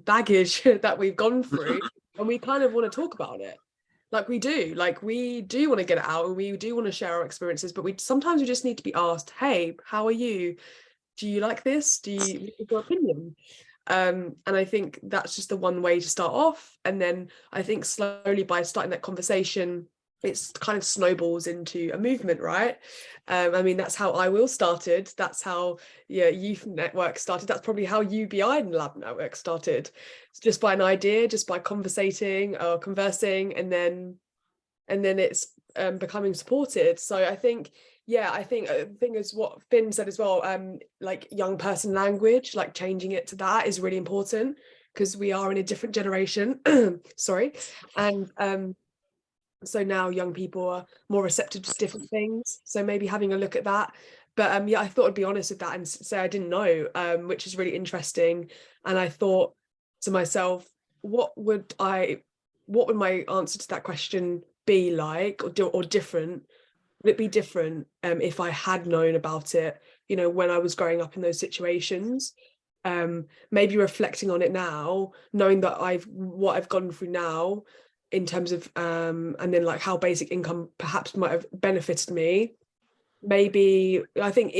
baggage that we've gone through, and we kind of want to talk about it. Like we do want to get it out, and we do want to share our experiences, but we sometimes just need to be asked, hey, how are you? Do you like this? Do you have your opinion? And I think that's just the one way to start off. And then I think slowly, by starting that conversation it's kind of snowballs into a movement, right? I mean, that's how I Will started. That's how Youth Network started. That's probably how UBI and Lab Network started. It's just by an idea, just by conversing, and then it's becoming supported. So I think, I think the thing is what Finn said as well, like young person language, like changing it to that is really important, because we are in a different generation. Sorry. And so now young people are more receptive to different things, so maybe having a look at that. But I thought I'd be honest with that and say I didn't know, which is really interesting. And I thought to myself, what would my answer to that question be like, or different? Would it be different if I had known about it, when I was growing up in those situations? Maybe reflecting on it now, knowing that what I've gone through now in terms of and then like how basic income perhaps might have benefited me. Maybe I think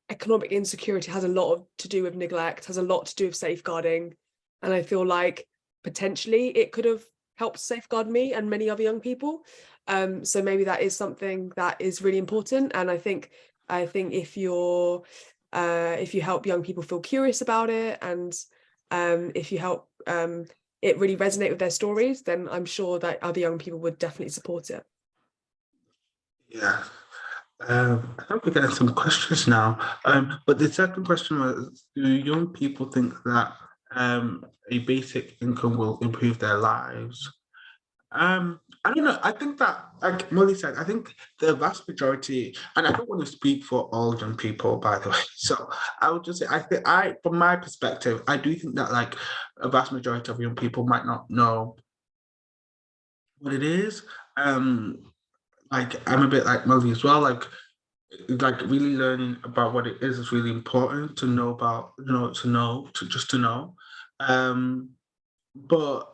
economic insecurity has a lot to do with neglect, has a lot to do with safeguarding, and I feel like potentially it could have helped safeguard me and many other young people. So maybe that is something that is really important. And I think if you help young people feel curious about it, and if you help it really resonate with their stories, then I'm sure that other young people would definitely support it. Yeah. I think we're getting some questions now. But the second question was, do young people think that a basic income will improve their lives? I don't know. I think that, like Molly said, I think the vast majority, and I don't want to speak for all young people, by the way. So I would just say, from my perspective, I do think that like a vast majority of young people might not know what it is. Like I'm a bit like Molly as well. Like really learning about what it is really important to know about. To know. But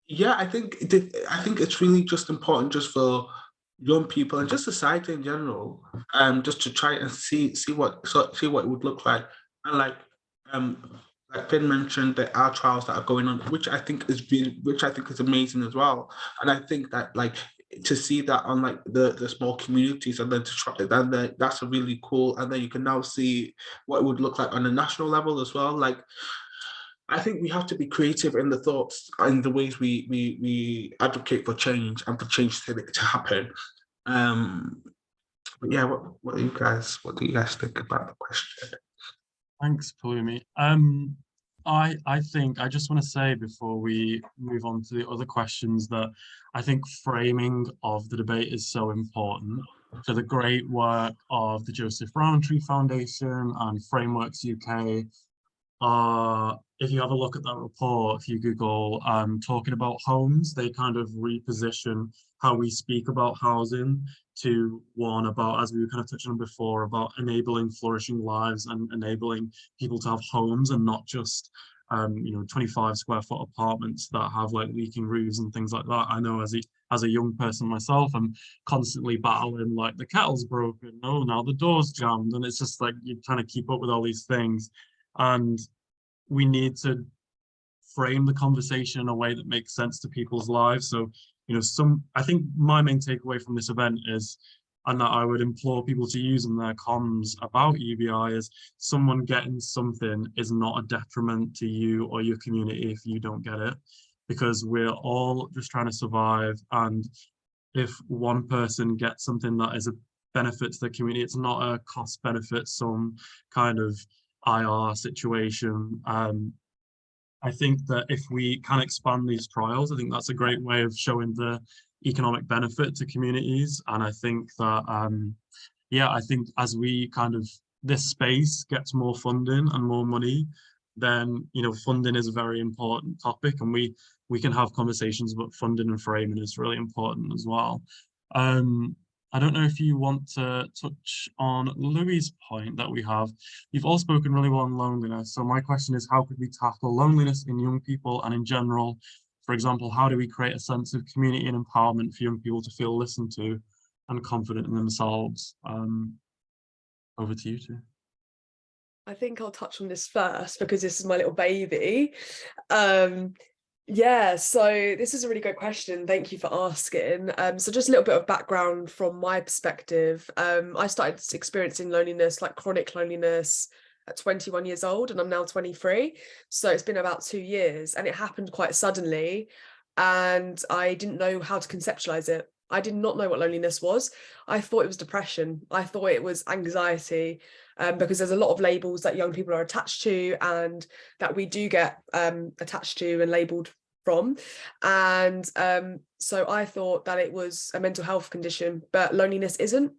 yeah, I think it's really just important just for young people and just society in general, just to try and see what it would look like. And like Finn mentioned, there are trials that are going on, which I think is amazing as well. And I think that like to see that on like the small communities, and then to try, and then that's a really cool. And then you can now see what it would look like on a national level as well. Like I think we have to be creative in the thoughts and the ways we advocate for change and for change to happen. But yeah, what do you guys think about the question? Thanks, Palumi. I think I just want to say before we move on to the other questions that I think framing of the debate is so important. So the great work of the Joseph Rowntree Foundation and Frameworks UK are, if you have a look at that report, if you Google talking about homes, they kind of reposition how we speak about housing to one about, as we were kind of touching on before, about enabling flourishing lives and enabling people to have homes and not just 25 square foot apartments that have like leaking roofs and things like that. I know as a young person myself, I'm constantly battling like the kettle's broken, oh now the door's jammed, and it's just like you're trying to keep up with all these things. And we need to frame the conversation in a way that makes sense to people's lives. So, I think my main takeaway from this event is, and that I would implore people to use in their comms about UBI, is someone getting something is not a detriment to you or your community if you don't get it, because we're all just trying to survive. And if one person gets something that is a benefit to the community, it's not a cost benefit, some kind of IR situation. I think that if we can expand these trials, I think that's a great way of showing the economic benefit to communities. And I think that, I think as we this space gets more funding and more money, then, funding is a very important topic, and we can have conversations about funding, and framing is really important as well. I don't know if you want to touch on Louis' point that we have. You've all spoken really well on loneliness. So my question is, how could we tackle loneliness in young people and in general? For example, how do we create a sense of community and empowerment for young people to feel listened to and confident in themselves? Over to you two. I think I'll touch on this first because this is my little baby. Yeah, so this is a really good question. Thank you for asking. So just a little bit of background from my perspective. I started experiencing loneliness, like chronic loneliness, at 21 years old, and I'm now 23. So it's been about 2 years, and it happened quite suddenly, and I didn't know how to conceptualize it. I did not know what loneliness was. I thought it was depression. I thought it was anxiety, because there's a lot of labels that young people are attached to, and that we do get attached to and labelled from. And so I thought that it was a mental health condition, but loneliness isn't.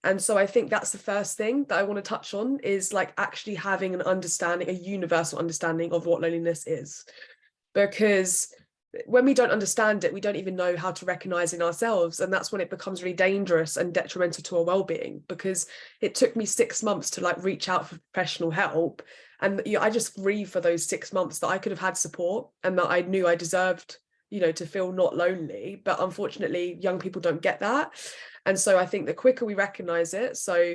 And so I think that's the first thing that I want to touch on, is like actually having an understanding, a universal understanding of what loneliness is. Because when we don't understand it, we don't even know how to recognize in ourselves. And that's when it becomes really dangerous and detrimental to our well-being, because it took me 6 months to like reach out for professional help. And I just grieve for those 6 months that I could have had support and that I knew I deserved, to feel not lonely. But unfortunately, young people don't get that. And so I think the quicker we recognize it, so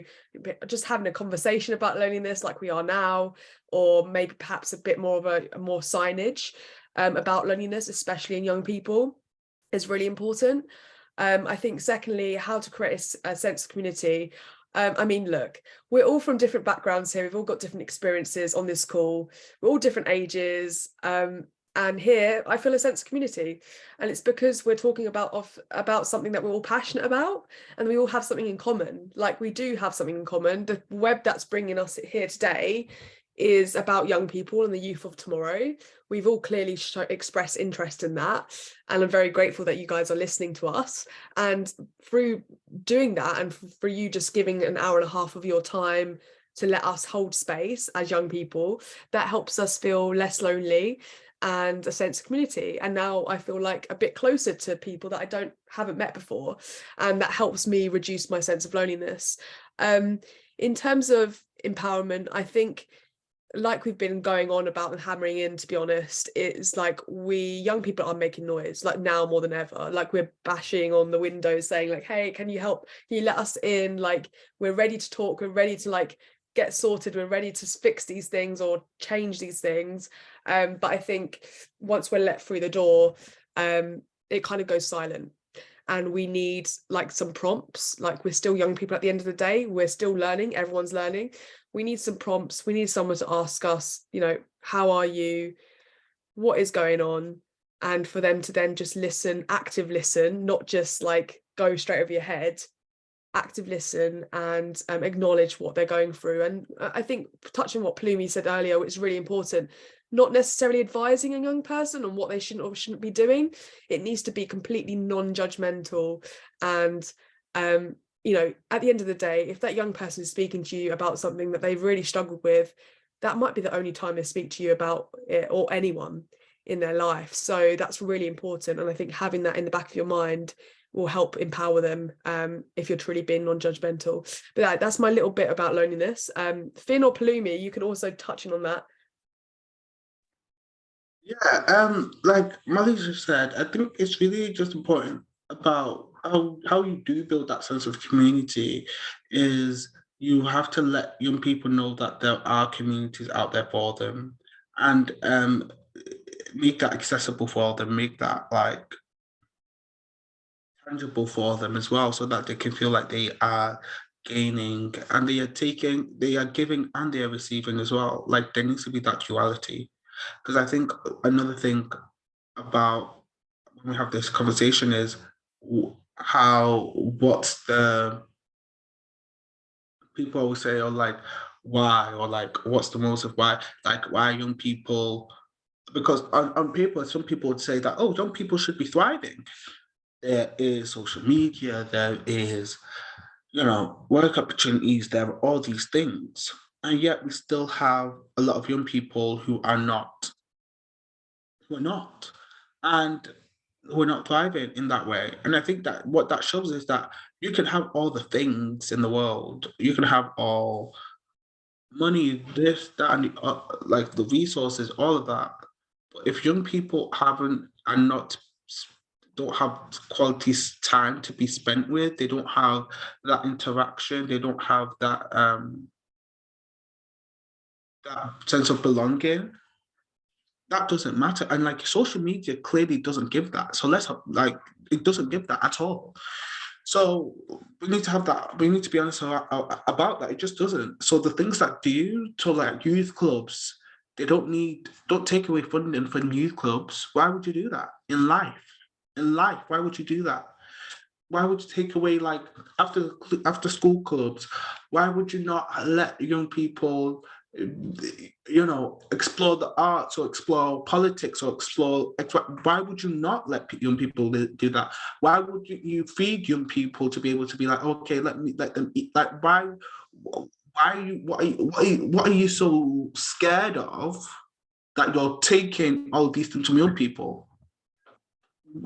just having a conversation about loneliness like we are now, or maybe perhaps a bit more of a more signage about loneliness, especially in young people, is really important. I think secondly, how to create a sense of community. I mean, look, we're all from different backgrounds here. We've all got different experiences on this call. We're all different ages. And here I feel a sense of community, and it's because we're talking about something that we're all passionate about, and we all have something in common. Like, we do have something in common. The web that's bringing us here today is about young people and the youth of tomorrow. We've all clearly expressed interest in that, and I'm very grateful that you guys are listening to us. And through doing that, and for you just giving an hour and a half of your time to let us hold space as young people, that helps us feel less lonely and a sense of community. And now I feel like a bit closer to people that I haven't met before, and that helps me reduce my sense of loneliness. In terms of empowerment, I think, like we've been going on about and hammering in, to be honest, it's like we young people are making noise, like now more than ever. Like, we're bashing on the windows saying like, hey, can you help, can you let us in? Like, we're ready to talk, we're ready to like get sorted, we're ready to fix these things or change these things. But I think once we're let through the door, it kind of goes silent. And we need like some prompts. Like, we're still young people at the end of the day, we're still learning, everyone's learning. We need some prompts, we need someone to ask us, how are you, what is going on, and for them to then just listen, active listen, not just like go straight over your head. Active listen and acknowledge what they're going through. And I think, touching what Plumi said earlier, which is really important, not necessarily advising a young person on what they shouldn't or shouldn't be doing. It needs to be completely non-judgmental. And at the end of the day, if that young person is speaking to you about something that they've really struggled with, that might be the only time they speak to you about it, or anyone in their life. So that's really important. And I think having that in the back of your mind will help empower them, if you're truly being non-judgmental. But that's my little bit about loneliness. Finn or Palumi, you can also touch on that. Yeah, like Molly just said, I think it's really just important about how you do build that sense of community. Is you have to let young people know that there are communities out there for them, and make that accessible for them, make that like tangible for them as well, so that they can feel like they are gaining and they are giving and they are receiving as well. Like, there needs to be that duality. Because I think another thing about when we have this conversation is what's the people always say, or like, why, or like, what's the motive, why young people, because on paper some people would say that, oh, young people should be thriving. There is social media, there is, work opportunities, there are all these things. And yet we still have a lot of young people who are not. And we're not thriving in that way. And I think that what that shows is that you can have all the things in the world. You can have all money, this, that, and like the resources, all of that. But if young people don't have quality time to be spent with, they don't have that interaction, they don't have that sense of belonging, that doesn't matter. And like social media clearly doesn't give that. So it doesn't give that at all. So we need to have that. We need to be honest about that. It just doesn't. So the things that do to like youth clubs, don't take away funding from youth clubs. Why would you do that in life? In life, why would you do that? Why would you take away like after school clubs? Why would you not let young people, explore the arts or explore politics or explore? Why would you not let young people do that? Why would you feed young people to be able to be like, okay, let them eat? Like, what are you so scared of that you're taking all these things from young people?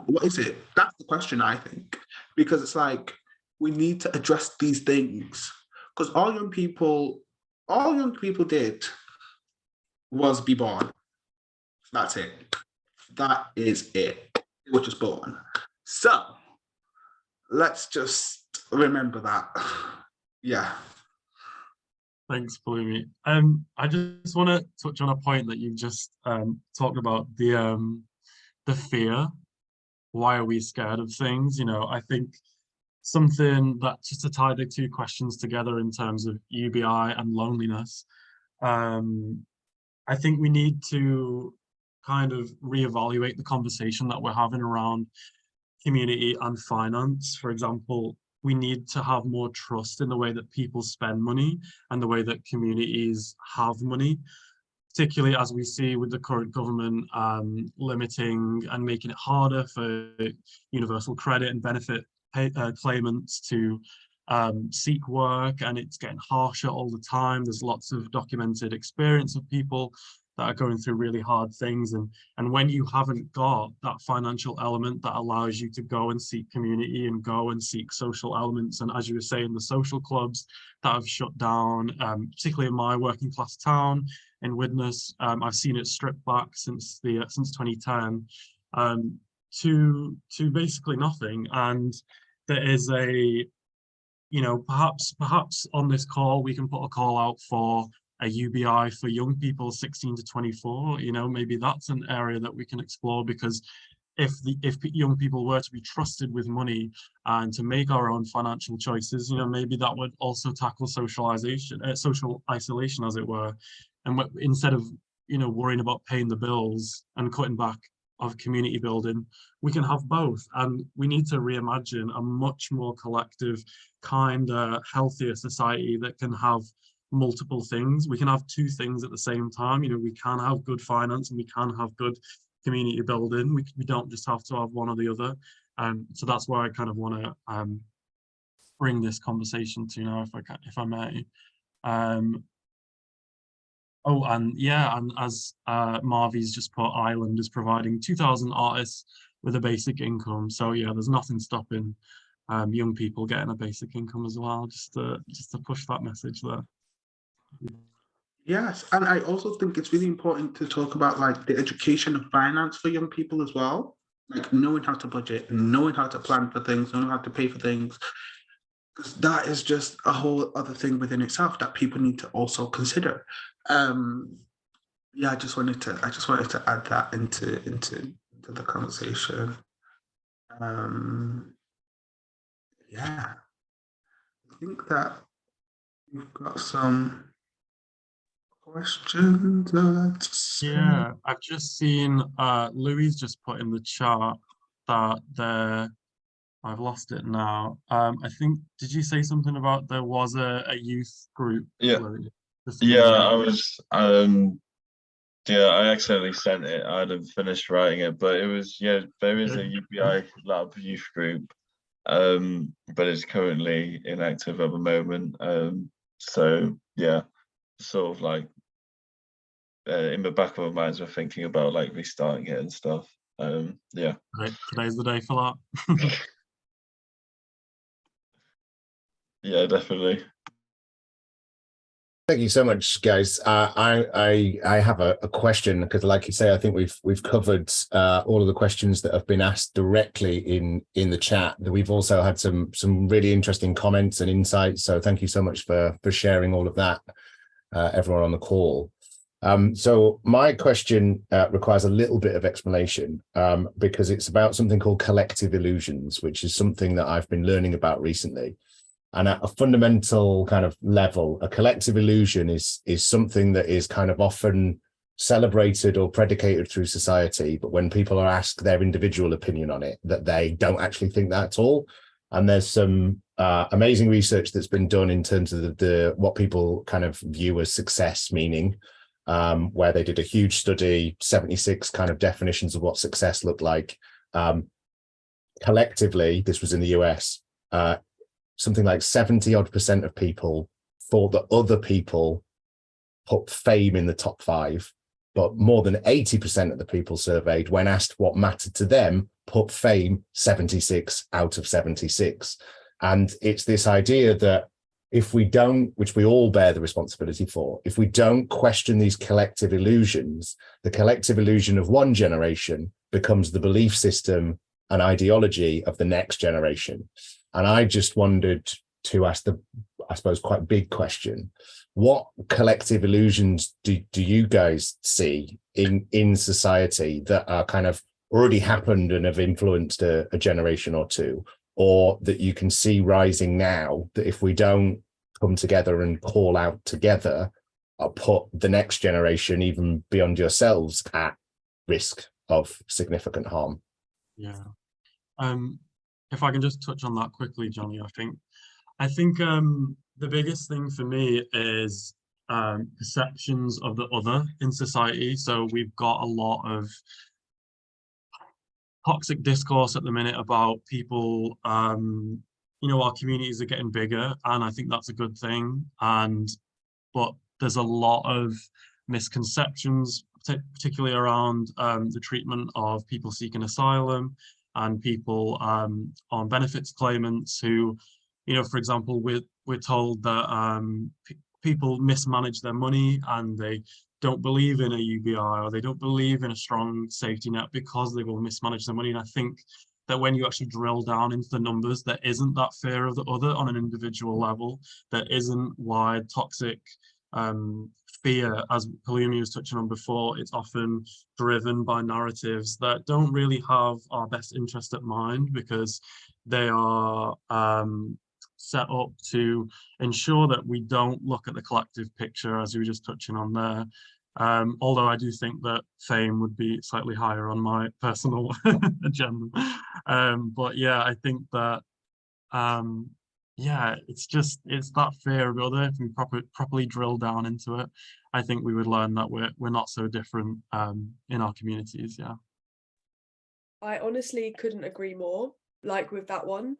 What is it? That's the question, I think, because it's like we need to address these things, because all young people did was be born. That's it. That is it. They were just born. So let's just remember that. Yeah. Thanks, Bloomy. I just want to touch on a point that you've just talked about, the fear. Why are we scared of things? I think something that, just to tie the two questions together in terms of UBI and loneliness, I think we need to kind of reevaluate the conversation that we're having around community and finance. For example, we need to have more trust in the way that people spend money and the way that communities have money, particularly as we see with the current government limiting and making it harder for universal credit and benefit claimants to seek work, and it's getting harsher all the time. There's lots of documented experience of people that are going through really hard things, and when you haven't got that financial element that allows you to go and seek community and go and seek social elements, and as you were saying, the social clubs that have shut down, particularly in my working class town in Widnes, I've seen it stripped back since 2010 to basically nothing. And there is perhaps on this call we can put a call out for a UBI for young people 16 to 24. Maybe that's an area that we can explore, because if young people were to be trusted with money and to make our own financial choices, maybe that would also tackle social isolation, as it were. And instead of worrying about paying the bills and cutting back of community building, we can have both. And we need to reimagine a much more collective, kinder, healthier society that can have multiple things. We can have two things at the same time. We can have good finance and we can have good community building. We don't just have to have one or the other. So that's why I kind of want to bring this conversation to now, if I may. And as Marvy's just put, Ireland is providing 2,000 artists with a basic income. So yeah, there's nothing stopping young people getting a basic income as well, just to push that message there. Yes, and I also think it's really important to talk about like the education of finance for young people as well, like knowing how to budget, knowing how to plan for things, knowing how to pay for things, because that is just a whole other thing within itself that people need to also consider. Yeah, I just wanted to add that into the conversation. Yeah, I think that we've got some questions. Yeah, I've just seen Louis just put in the chat that I've lost it now. I think, did you say something about there was a youth group? Yeah. Louis? I was I accidentally sent it. I hadn't finished writing it, but it was, there is a UBI lab youth group, but it's currently inactive at the moment. So yeah, sort of like in the back of our minds, we're thinking about like restarting it and stuff. Yeah. Right, today's the day for that. Yeah, definitely. Thank you so much, guys. I have a question, because, like you say, I think we've covered all of the questions that have been asked directly in the chat. We've also had some really interesting comments and insights. So thank you so much for sharing all of that, everyone on the call. So my question requires a little bit of explanation because it's about something called collective illusions, which is something that I've been learning about recently. And at a fundamental kind of level, a collective illusion is something that is kind of often celebrated or predicated through society, but when people are asked their individual opinion on it, that they don't actually think that at all. And there's some amazing research that's been done in terms of the what people kind of view as success meaning, where they did a huge study, 76 kind of definitions of what success looked like. Collectively, this was in the US, something like 70% of people thought that other people put fame in the top 5, but more than 80% of the people surveyed, when asked what mattered to them, put fame 76 out of 76. And it's this idea that if we don't, which we all bear the responsibility for, if we don't question these collective illusions, the collective illusion of one generation becomes the belief system and ideology of the next generation. And I just wanted to ask the, I suppose, quite big question. What collective illusions do you guys see in society that are kind of already happened and have influenced a generation or two, or that you can see rising now, that if we don't come together and call out together, put the next generation, even beyond yourselves, at risk of significant harm? Yeah. If I can just touch on that quickly, Johnny, I think the biggest thing for me is perceptions of the other in society. So we've got a lot of toxic discourse at the minute about people, you know, our communities are getting bigger, and I think that's a good thing. But there's a lot of misconceptions, particularly around the treatment of people seeking asylum and people on benefits claimants who, you know, for example, we're told that people mismanage their money and they don't believe in a UBI, or they don't believe in a strong safety net because they will mismanage their money. And I think that when you actually drill down into the numbers, there isn't that fear of the other on an individual level. There isn't wide toxic fear, as Palumi was touching on before. It's often driven by narratives that don't really have our best interest at mind, because they are set up to ensure that we don't look at the collective picture, as you were just touching on there. Although I do think that fame would be slightly higher on my personal agenda. But yeah, I think that yeah, it's that fear of the other. If we properly drill down into it, I think we would learn that we're not so different in our communities. Yeah. I honestly couldn't agree more, like with that one.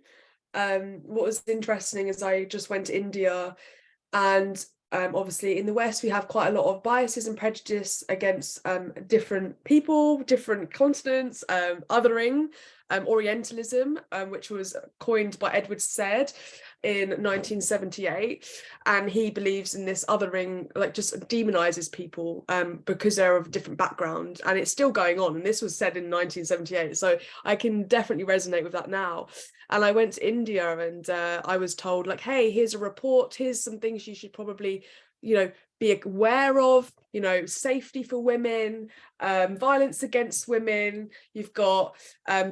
What was interesting is I just went to India, and obviously in the West we have quite a lot of biases and prejudice against different people, different continents, othering, Orientalism, which was coined by Edward Said in 1978, and he believes in this othering, like just demonizes people because they're of a different background, and it's still going on, and this was said in 1978, so I can definitely resonate with that now. And I went to India, and I was told, like, hey, here's a report, here's some things you should probably, you know, be aware of, you know, safety for women, violence against women, you've got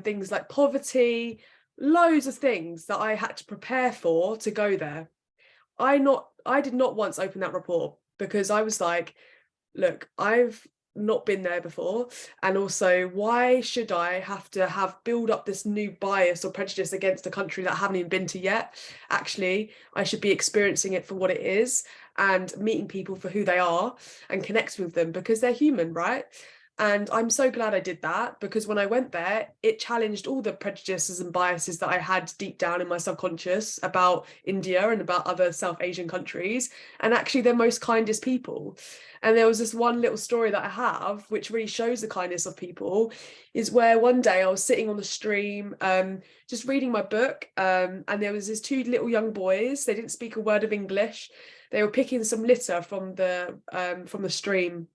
things like poverty, loads of things that I had to prepare for to go there. I did not once open that report, because I was like, look, I've not been there before, and also why should I have to build up this new bias or prejudice against a country that I haven't even been to yet? Actually, I should be experiencing it for what it is and meeting people for who they are and connecting with them, because they're human, right? And I'm so glad I did that, because when I went there, it challenged all the prejudices and biases that I had deep down in my subconscious about India and about other South Asian countries. And actually, they're most kindest people. And there was this one little story that I have, which really shows the kindness of people, is where one day I was sitting on the stream, just reading my book, and there was these two little young boys. They didn't speak a word of English. They were picking some litter from the stream.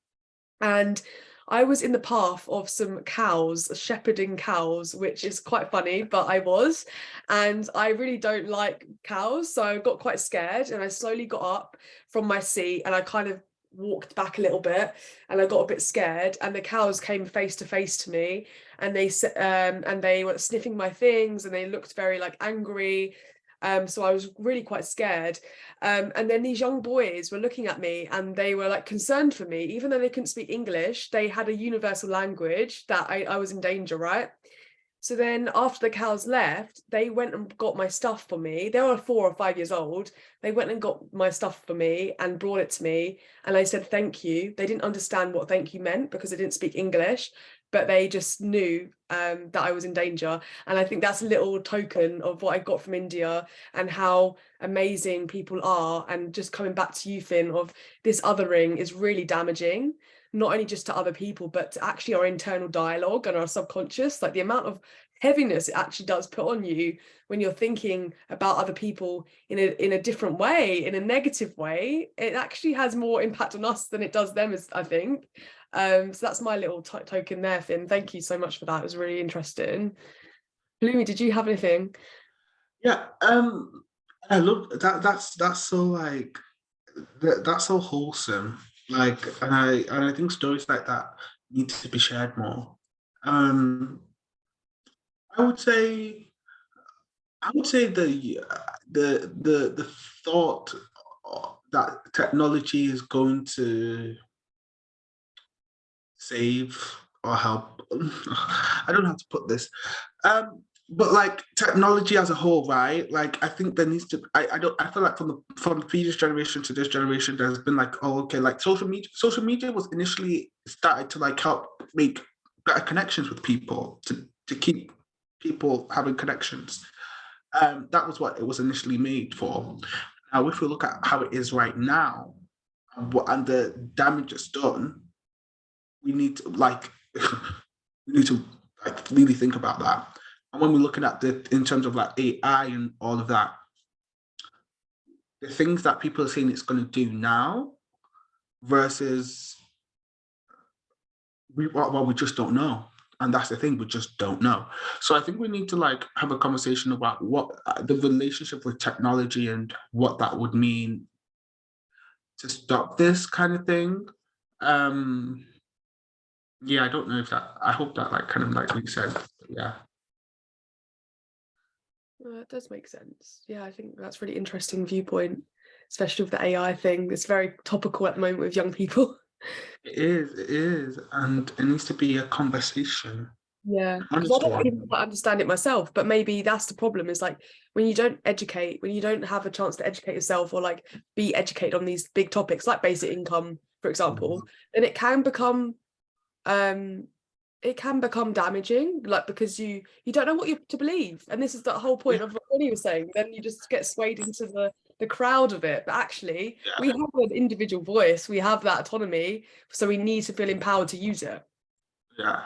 And I was in the path of some cows, shepherding cows, which is quite funny, but I was. And I really don't like cows, so I got quite scared, and I slowly got up from my seat, and I kind of walked back a little bit, and I got a bit scared, and the cows came face to face to me, and they were sniffing my things, and they looked very like angry. So I was really quite scared. And then these young boys were looking at me, and they were like concerned for me, even though they couldn't speak English. They had a universal language that I was in danger, right? So then after the cows left, they went and got my stuff for me. They were 4 or 5 years old. They went and got my stuff for me and brought it to me. And I said, thank you. They didn't understand what thank you meant because they didn't speak English, but they just knew that I was in danger. And I think that's a little token of what I got from India and how amazing people are. And just coming back to you, Finn, of this othering is really damaging, not only just to other people, but to actually our internal dialogue and our subconscious. Like the amount of heaviness it actually does put on you when you're thinking about other people in a different way, in a negative way. It actually has more impact on us than it does them, I think. So that's my little token there, Finn. Thank you so much for that. It was really interesting. Bloomy, did you have anything? Yeah, I love that. That's so like that's so wholesome. Like, and I think stories like that need to be shared more. I would say the thought that technology is going to save or help. I don't know how to put this. But like technology as a whole, right? Like I think there needs to. I feel like from the previous generation to this generation, there's been like, oh, okay, like social media. Social media was initially started to like help make better connections with people to keep people having connections. That was what it was initially made for. Now, if we look at how it is right now, and the damage it's done, we need to like we need to like really think about that. And when we're looking at in terms of like AI and all of that, the things that people are saying it's going to do now versus we just don't know. And that's the thing, we just don't know. So I think we need to like have a conversation about what the relationship with technology and what that would mean to stop this kind of thing. Yeah, I don't know if that, I hope that like kind of like makes sense. Yeah. It does make sense. Yeah, I think that's a really interesting viewpoint, especially with the AI thing. It's very topical at the moment with young people. It is. And it needs to be a conversation. Yeah, because I don't even quite understand it myself, but maybe that's the problem, is like when you don't educate, when you don't have a chance to educate yourself or like be educated on these big topics like basic income, for example, then it can become damaging, like because you don't know what you to believe. And this is the whole point of what he was saying. Then you just get swayed into the crowd of it. But actually, we have an individual voice, we have that autonomy, so we need to feel empowered to use it. Yeah.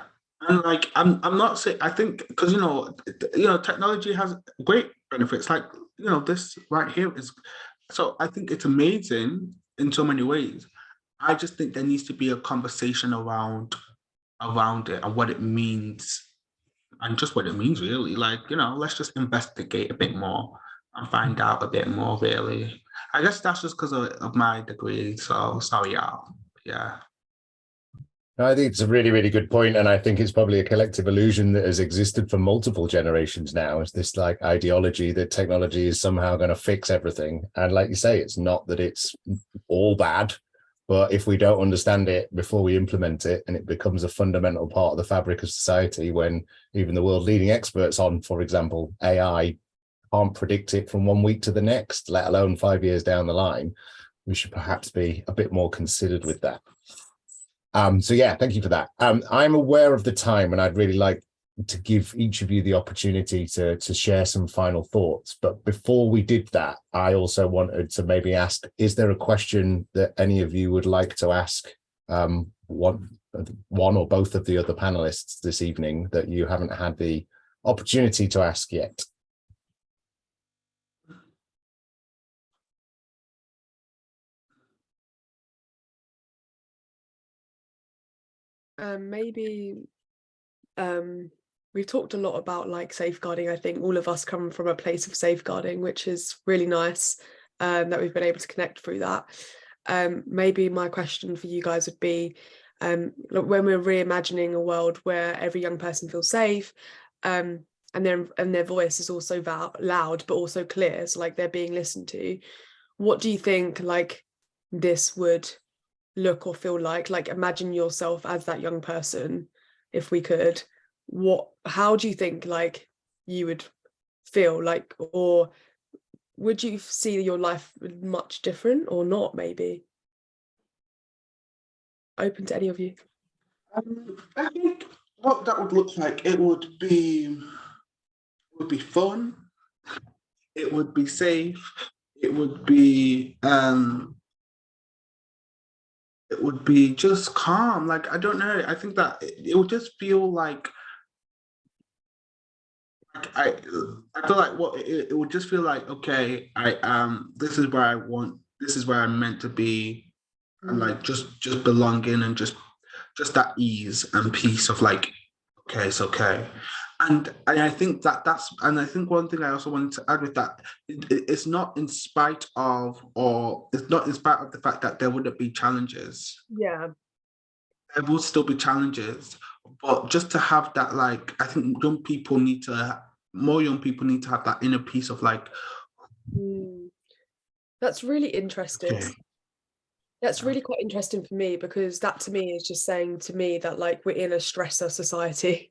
And like I'm not saying, I think because technology has great benefits, like this right here is, so I think it's amazing in so many ways. I just think there needs to be a conversation around it and what it means, and just what it means really. Like, let's just investigate a bit more and find out a bit more really. I guess that's just because of my degree, so sorry y'all. Yeah. I think it's a really, really good point, and I think it's probably a collective illusion that has existed for multiple generations now. It's this like ideology that technology is somehow going to fix everything, and like you say, it's not that it's all bad, but if we don't understand it before we implement it, and it becomes a fundamental part of the fabric of society, when even the world-leading experts on, for example, AI, can't predict it from 1 week to the next, let alone 5 years down the line, we should perhaps be a bit more considered with that. So yeah, thank you for that. I'm aware of the time, and I'd really like to give each of you the opportunity to share some final thoughts. But before we did that, I also wanted to maybe ask, is there a question that any of you would like to ask one or both of the other panelists this evening that you haven't had the opportunity to ask yet? Maybe we've talked a lot about like safeguarding. I think all of us come from a place of safeguarding, which is really nice, that we've been able to connect through that. maybe my question for you guys would be, look, when we're reimagining a world where every young person feels safe, and their voice is also loud but also clear, so like they're being listened to, what do you think like this would look or feel like? Like, imagine yourself as that young person, if we could. How do you think like you would feel like, or would you see your life much different or not? Maybe open to any of you. I think what that would look like, it would be fun, it would be safe, it would be just calm. Like, I don't know, I think that it would just feel like I feel like what it would just feel like, okay, this is where I want, this is where I'm meant to be, and like just belonging, and just that ease and peace of like, okay, it's okay. And I think and I think one thing I also wanted to add with that, it's not in spite of, or it's not in spite of the fact that there wouldn't be challenges. Yeah. There will still be challenges, but just to have that, like, I think more young people need to have that inner peace of like, That's really interesting. okay. That's really quite interesting for me, because that to me is just saying to me that like we're in a stressor society,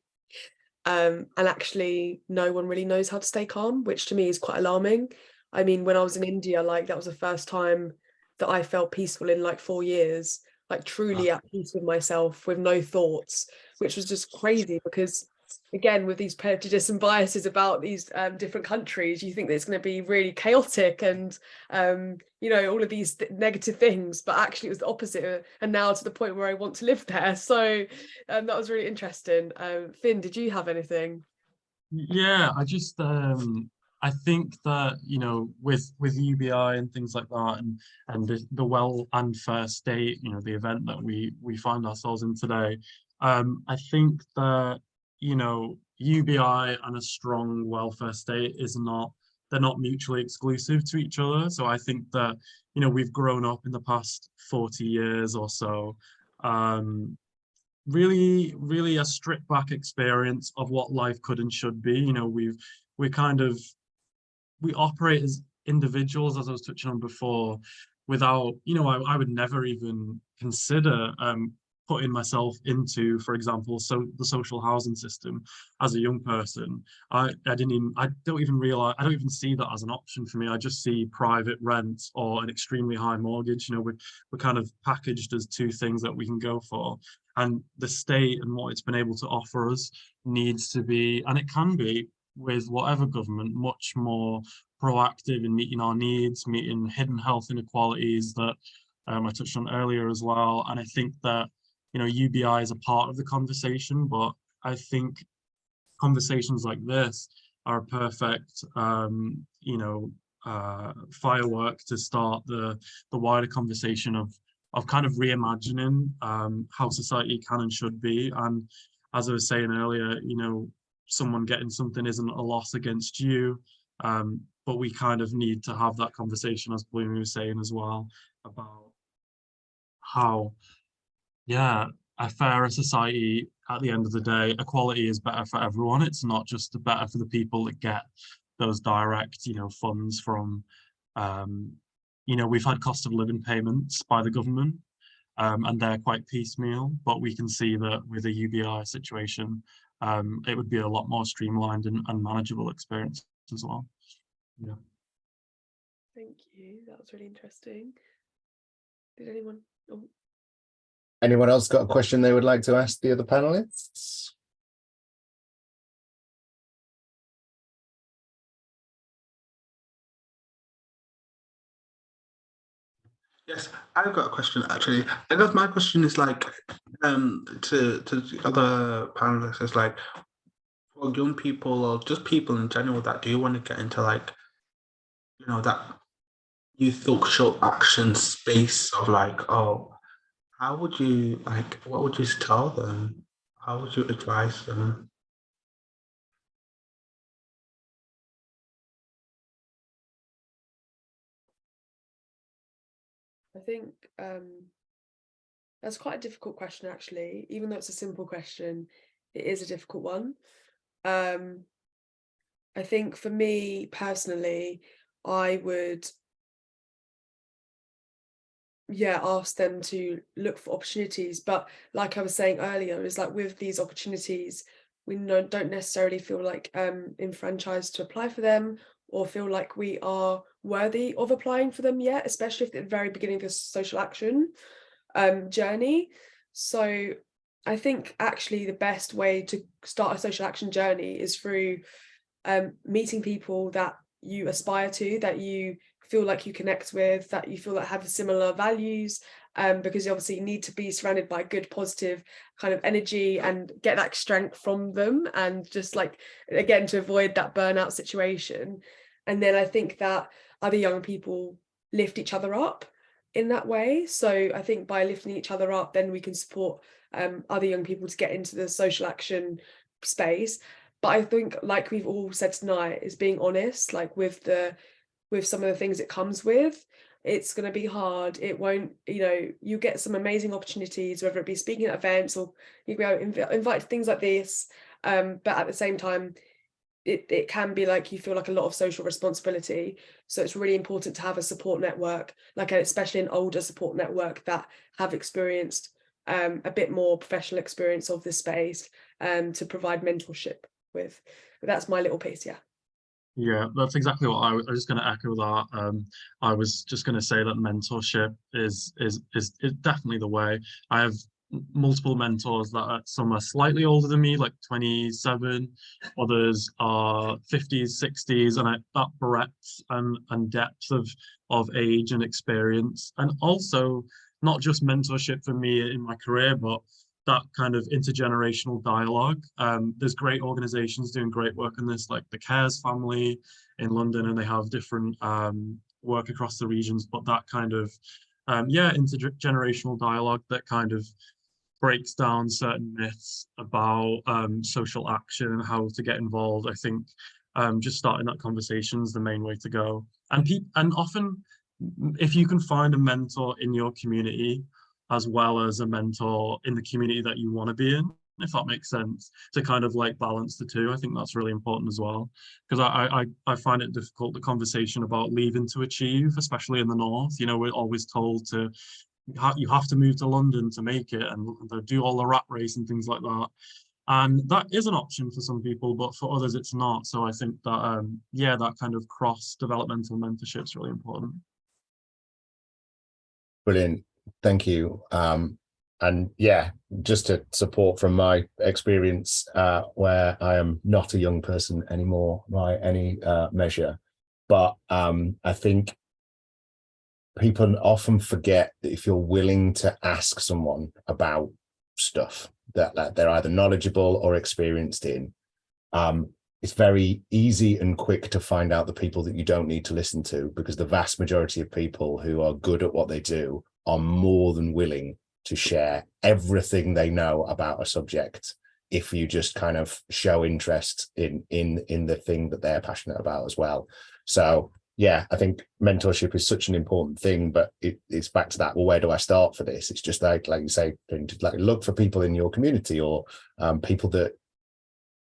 and actually no one really knows how to stay calm, which to me is quite alarming. I mean, when I was in India, like that was the first time that I felt peaceful in like 4 years, like truly at peace with myself, with no thoughts, which was just crazy, because again, with these prejudice and biases about these different countries, you think that it's going to be really chaotic and all of these negative things, but actually it was the opposite, and now to the point where I want to live there. So that was really interesting. Finn, did you have anything? Yeah, I think that, with UBI and things like that, and the Well and Fair State, the event that we find ourselves in today, I think that, UBI and a strong welfare state they're not mutually exclusive to each other. So I think that, we've grown up in the past 40 years or so, really, really a stripped back experience of what life could and should be. We operate as individuals, as I was touching on before, without, I would never even consider putting myself into, for example, so the social housing system as a young person. I don't even see that as an option for me. I just see private rent or an extremely high mortgage. We're kind of packaged as two things that we can go for. And the state and what it's been able to offer us needs to be, and it can be, with whatever government, much more proactive in meeting our needs, meeting hidden health inequalities that I touched on earlier as well. And I think that, UBI is a part of the conversation, but I think conversations like this are a perfect, firework to start the wider conversation of kind of reimagining how society can and should be. And as I was saying earlier, someone getting something isn't a loss against you, but we kind of need to have that conversation, as Bloomie was saying as well, about how, yeah, a fairer society, at the end of the day, equality is better for everyone. It's not just better for the people that get those direct, funds from, we've had cost of living payments by the government, and they're quite piecemeal, but we can see that with a UBI situation, it would be a lot more streamlined and manageable experience as well. Yeah. Thank you. That was really interesting. Did anyone? Oh. Anyone else got a question they would like to ask the other panelists? Yes, I've got a question actually. I guess my question is like, to the other panelists, is like, for young people or just people in general that do want to get into like, that youth social action space of like, oh, how would you like, what would you tell them? How would you advise them? I think that's quite a difficult question, actually. Even though it's a simple question, it is a difficult one. I think for me personally, I would, ask them to look for opportunities. But like I was saying earlier, is like with these opportunities, we don't necessarily feel like enfranchised to apply for them, or feel like we are worthy of applying for them yet, especially if at the very beginning of the social action journey. So I think actually the best way to start a social action journey is through meeting people that you aspire to, that you feel like you connect with, that you feel like have similar values, because you obviously need to be surrounded by good, positive kind of energy and get that strength from them, and just like, again, to avoid that burnout situation. And then I think that other young people lift each other up in that way. So I think by lifting each other up, then we can support other young people to get into the social action space. But I think, like we've all said tonight, is being honest, like with some of the things it comes with. It's going to be hard. It won't, you get some amazing opportunities, whether it be speaking at events or you go invite to things like this. But at the same time, it can be like you feel like a lot of social responsibility. So it's really important to have a support network, like especially an older support network that have experienced a bit more professional experience of this space, to provide mentorship with. But that's my little piece. Yeah, that's exactly what I was just going to echo that. I was just going to say that mentorship is definitely the way. I have multiple mentors that are, some are slightly older than me, like 27, others are 50s, 60s, and that breadth and depth of age and experience, and also not just mentorship for me in my career, but that kind of intergenerational dialogue. There's great organizations doing great work in this, like the Cares family in London, and they have different work across the regions, but that kind of intergenerational dialogue that kind of breaks down certain myths about social action and how to get involved. I think just starting that conversation is the main way to go. And often, if you can find a mentor in your community as well as a mentor in the community that you want to be in, if that makes sense, to kind of like balance the two, I think that's really important as well. Because I find it difficult, the conversation about leaving to achieve, especially in the north. We're always told to you have to move to London to make it, and do all the rat race and things like that. And that is an option for some people, but for others it's not. So I think that that kind of cross developmental mentorship is really important. Brilliant, thank you. And yeah, just to support from my experience, where I am not a young person anymore by any measure, but I think people often forget that if you're willing to ask someone about stuff that they're either knowledgeable or experienced in, it's very easy and quick to find out the people that you don't need to listen to, because the vast majority of people who are good at what they do are more than willing to share everything they know about a subject if you just kind of show interest in the thing that they're passionate about as well. So yeah, I think mentorship is such an important thing, but it's back to that. Well, where do I start for this? It's just like you say, like look for people in your community, or people that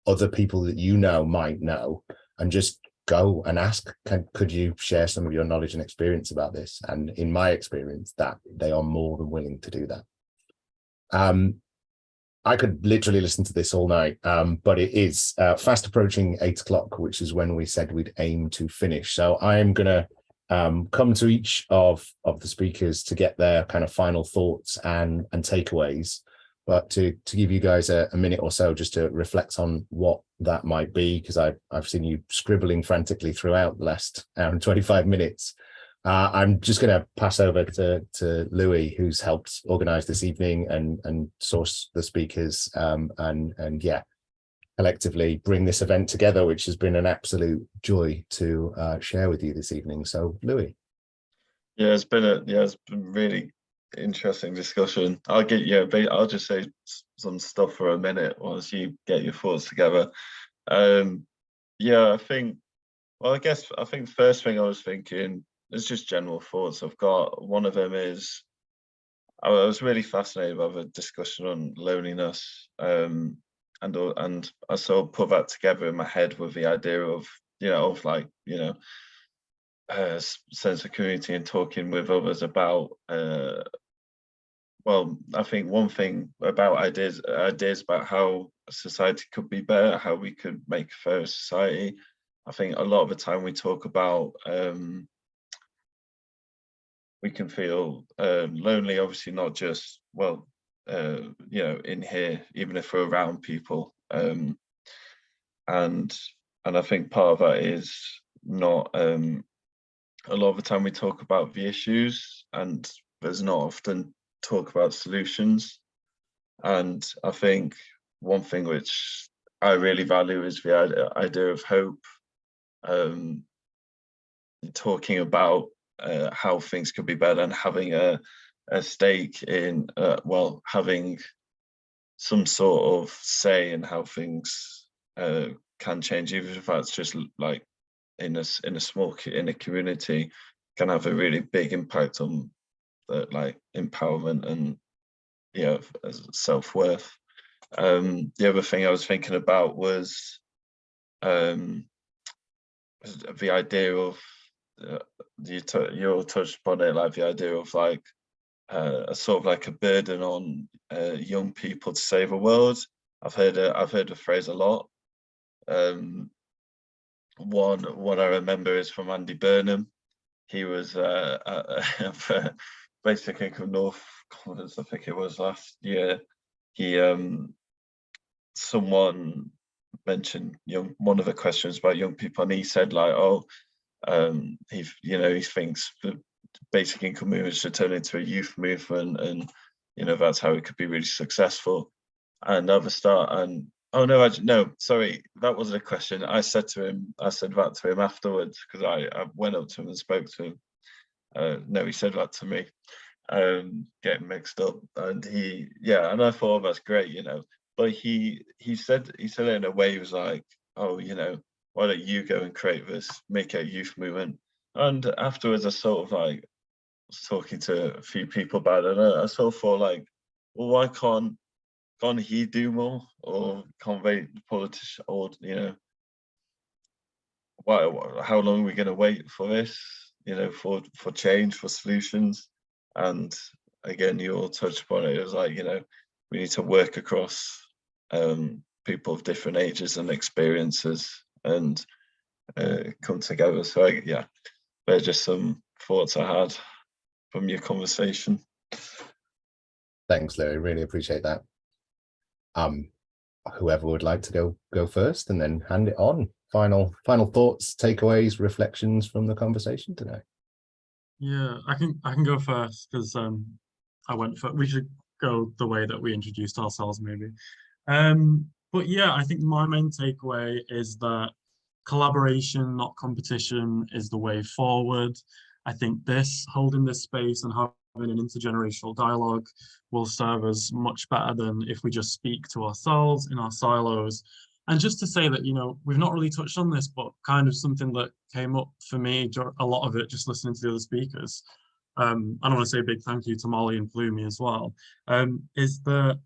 other people that you know might know, and just go and ask, could you share some of your knowledge and experience about this? And in my experience, that they are more than willing to do that. I could literally listen to this all night, but it is fast approaching 8 o'clock, which is when we said we'd aim to finish. So I'm going to come to each of the speakers to get their kind of final thoughts and takeaways, but to give you guys a minute or so just to reflect on what that might be, because I've seen you scribbling frantically throughout the last hour and 25 minutes. I'm just going to pass over to Louis, who's helped organize this evening and source the speakers, and yeah, collectively bring this event together, which has been an absolute joy to share with you this evening. So Louis. Yeah, it's been really interesting discussion. I'll just say some stuff for a minute once you get your thoughts together. I think first thing I was thinking, it's just general thoughts I've got. One of them is I was really fascinated by the discussion on loneliness, and I sort of put that together in my head with the idea of, of like, sense of community and talking with others about, well, I think one thing about ideas about how society could be better, how we could make a fairer society. I think a lot of the time we talk about, we can feel lonely, obviously not just, well, in here, even if we're around people. And I think part of that is not, a lot of the time we talk about the issues and there's not often talk about solutions. And I think one thing which I really value is the idea of hope, talking about how things could be better and having a stake in, well, having some sort of say in how things can change, even if that's just like in a community, can have a really big impact on the like empowerment and self-worth. The other thing I was thinking about was the idea of, you all touched upon it, like the idea of like a sort of like a burden on young people to save the world. I've heard the phrase a lot. One I remember is from Andy Burnham. He was Basic Income North Conference, I think it was last year. He someone mentioned one of the questions about young people, and he said like, he thinks the basic income movement should turn into a youth movement, and that's how it could be really successful. And oh no, no, sorry, that wasn't a question. I said that to him afterwards, because I went up to him and spoke to him. No, he said that to me, getting mixed up. And and I thought, that's great, but he said it in a way, he was like, oh, why don't you go and create this, make a youth movement? And afterwards, I sort of like was talking to a few people about it, and I sort of thought like, well, why can't he do more, or can't they, the politician, or how long are we going to wait for this, for change, for solutions? And again, you all touched upon it. It was like, we need to work across people of different ages and experiences, and come together. So they're just some thoughts I had from your conversation. Thanks, Louis. Really appreciate that. Whoever would like to go first, and then hand it on. Final thoughts, takeaways, reflections from the conversation today. Yeah, I can go first, because I went first. We should go the way that we introduced ourselves, maybe. But yeah, I think my main takeaway is that collaboration, not competition, is the way forward. I think holding this space and having an intergenerational dialogue will serve us much better than if we just speak to ourselves in our silos. And just to say that, we've not really touched on this, but kind of something that came up for me, a lot of it, just listening to the other speakers. I want to say a big thank you to Molly and Plumie as well, is that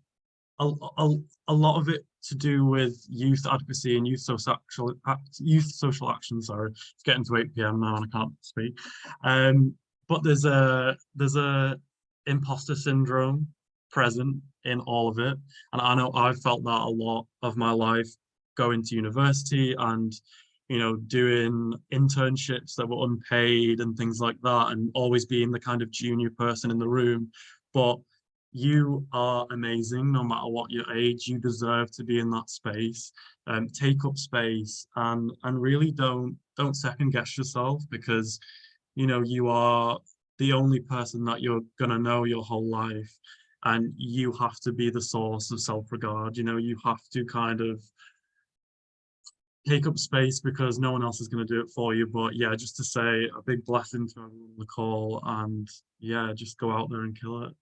a lot of it to do with youth advocacy and youth social action. Sorry, it's getting to 8 p.m. now and I can't speak. But there's a imposter syndrome present in all of it, and I know I've felt that a lot of my life, going to university and doing internships that were unpaid and things like that, and always being the kind of junior person in the room. But you are amazing no matter what your age. You deserve to be in that space. Take up space, and really don't second guess yourself, because you are the only person that you're gonna know your whole life, and you have to be the source of self-regard. You have to kind of take up space, because no one else is going to do it for you. But yeah, just to say a big blessing to everyone on the call, and yeah, just go out there and kill it.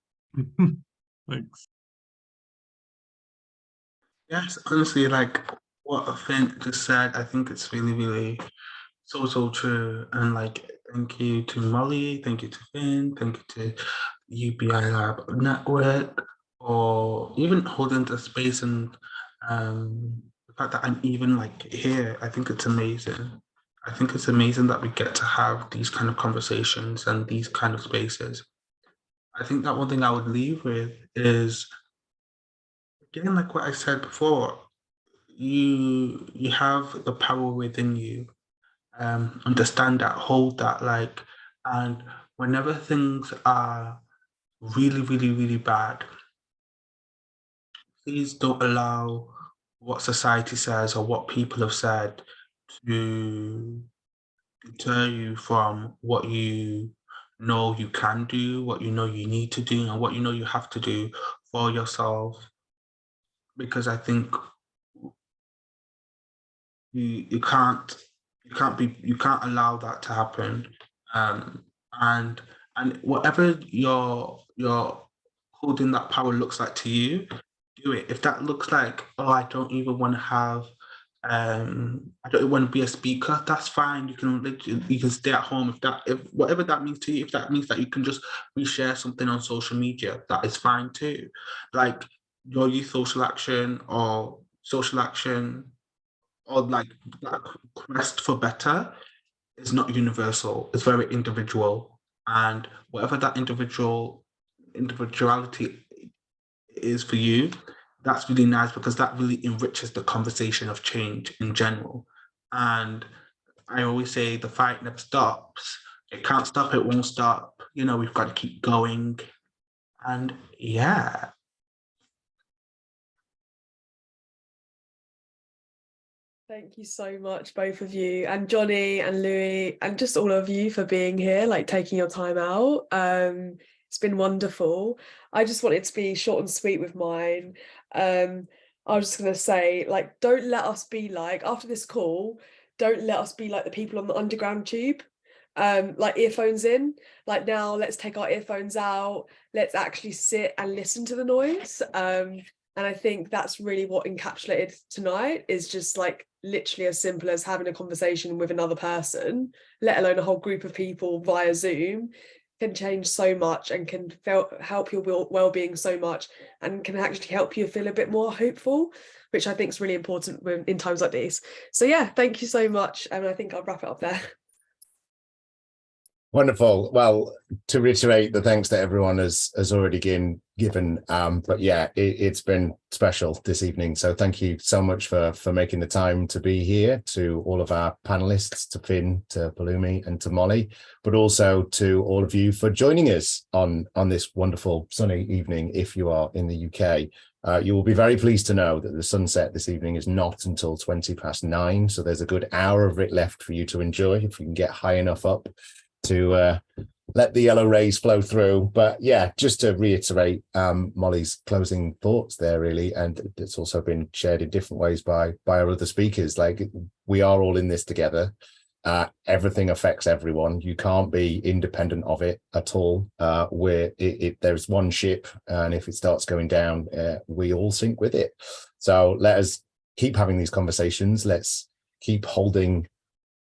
Thanks. Yes, honestly, like what Finn just said, I think it's really, really so true. And like, thank you to Molly, thank you to Finn, thank you to UBI Lab network, or even holding the space, and the fact that I'm even like here. I think it's amazing. I think it's amazing that we get to have these kind of conversations and these kind of spaces. I think that one thing I would leave with is, again, like what I said before, you have the power within you. Understand that, hold that, like, and whenever things are really, really, really bad, please don't allow what society says or what people have said to deter you from what you know you can do, what you know you need to do, and what you know you have to do for yourself. Because I think you can't allow that to happen. Um, and whatever your holding that power looks like to you, do it. If that looks like, oh, I don't even want to have I don't want to be a speaker, that's fine. You can stay at home. If whatever that means to you, if that means that you can just reshare something on social media, that is fine too. Like your youth social action, or like that quest for better is not universal. It's very individual, and whatever that individuality is for you, that's really nice, because that really enriches the conversation of change in general. And I always say the fight never stops. It can't stop, it won't stop. You know, we've got to keep going. And yeah. Thank you so much, both of you, and Johnny and Louis, and just all of you for being here, like taking your time out. It's been wonderful. I just wanted to be short and sweet with mine. I was just gonna say, like, don't let us be like, after this call, don't let us be like the people on the underground tube. Like earphones in. Like, now let's take our earphones out. Let's actually sit and listen to the noise. And I think that's really what encapsulated tonight, is just like literally as simple as having a conversation with another person, let alone a whole group of people via Zoom, can change so much and can help your well-being so much, and can actually help you feel a bit more hopeful, which I think is really important in times like these. So yeah, thank you so much. And I think I'll wrap it up there. Wonderful. Well, to reiterate, the thanks that everyone has already given. But yeah, it's been special this evening. So thank you so much for making the time to be here, to all of our panelists, to Finn, to Palumi, and to Molly, but also to all of you for joining us on this wonderful sunny evening. If you are in the UK, you will be very pleased to know that the sunset this evening is not until 9:20. So there's a good hour of it left for you to enjoy, if you can get high enough up to let the yellow rays flow through. But yeah, just to reiterate Molly's closing thoughts there, really, and it's also been shared in different ways by our other speakers. Like, we are all in this together. Everything affects everyone. You can't be independent of it at all. There's one ship, and if it starts going down, we all sink with it. So let us keep having these conversations. Let's keep holding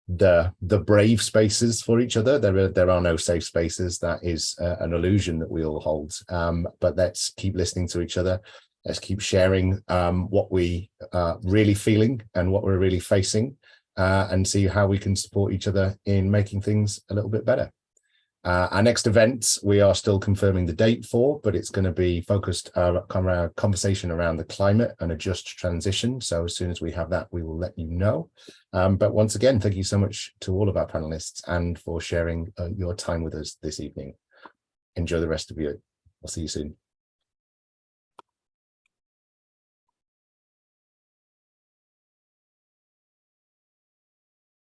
the brave spaces for each other. There are no safe spaces. That is an illusion that we all hold. But let's keep listening to each other. Let's keep sharing what we are really feeling and what we're really facing, and see how we can support each other in making things a little bit better. Our next event, we are still confirming the date for, but it's going to be focused on our conversation around the climate and a just transition. So as soon as we have that, we will let you know. But once again, thank you so much to all of our panelists and for sharing your time with us this evening. Enjoy the rest of your. I'll see you soon.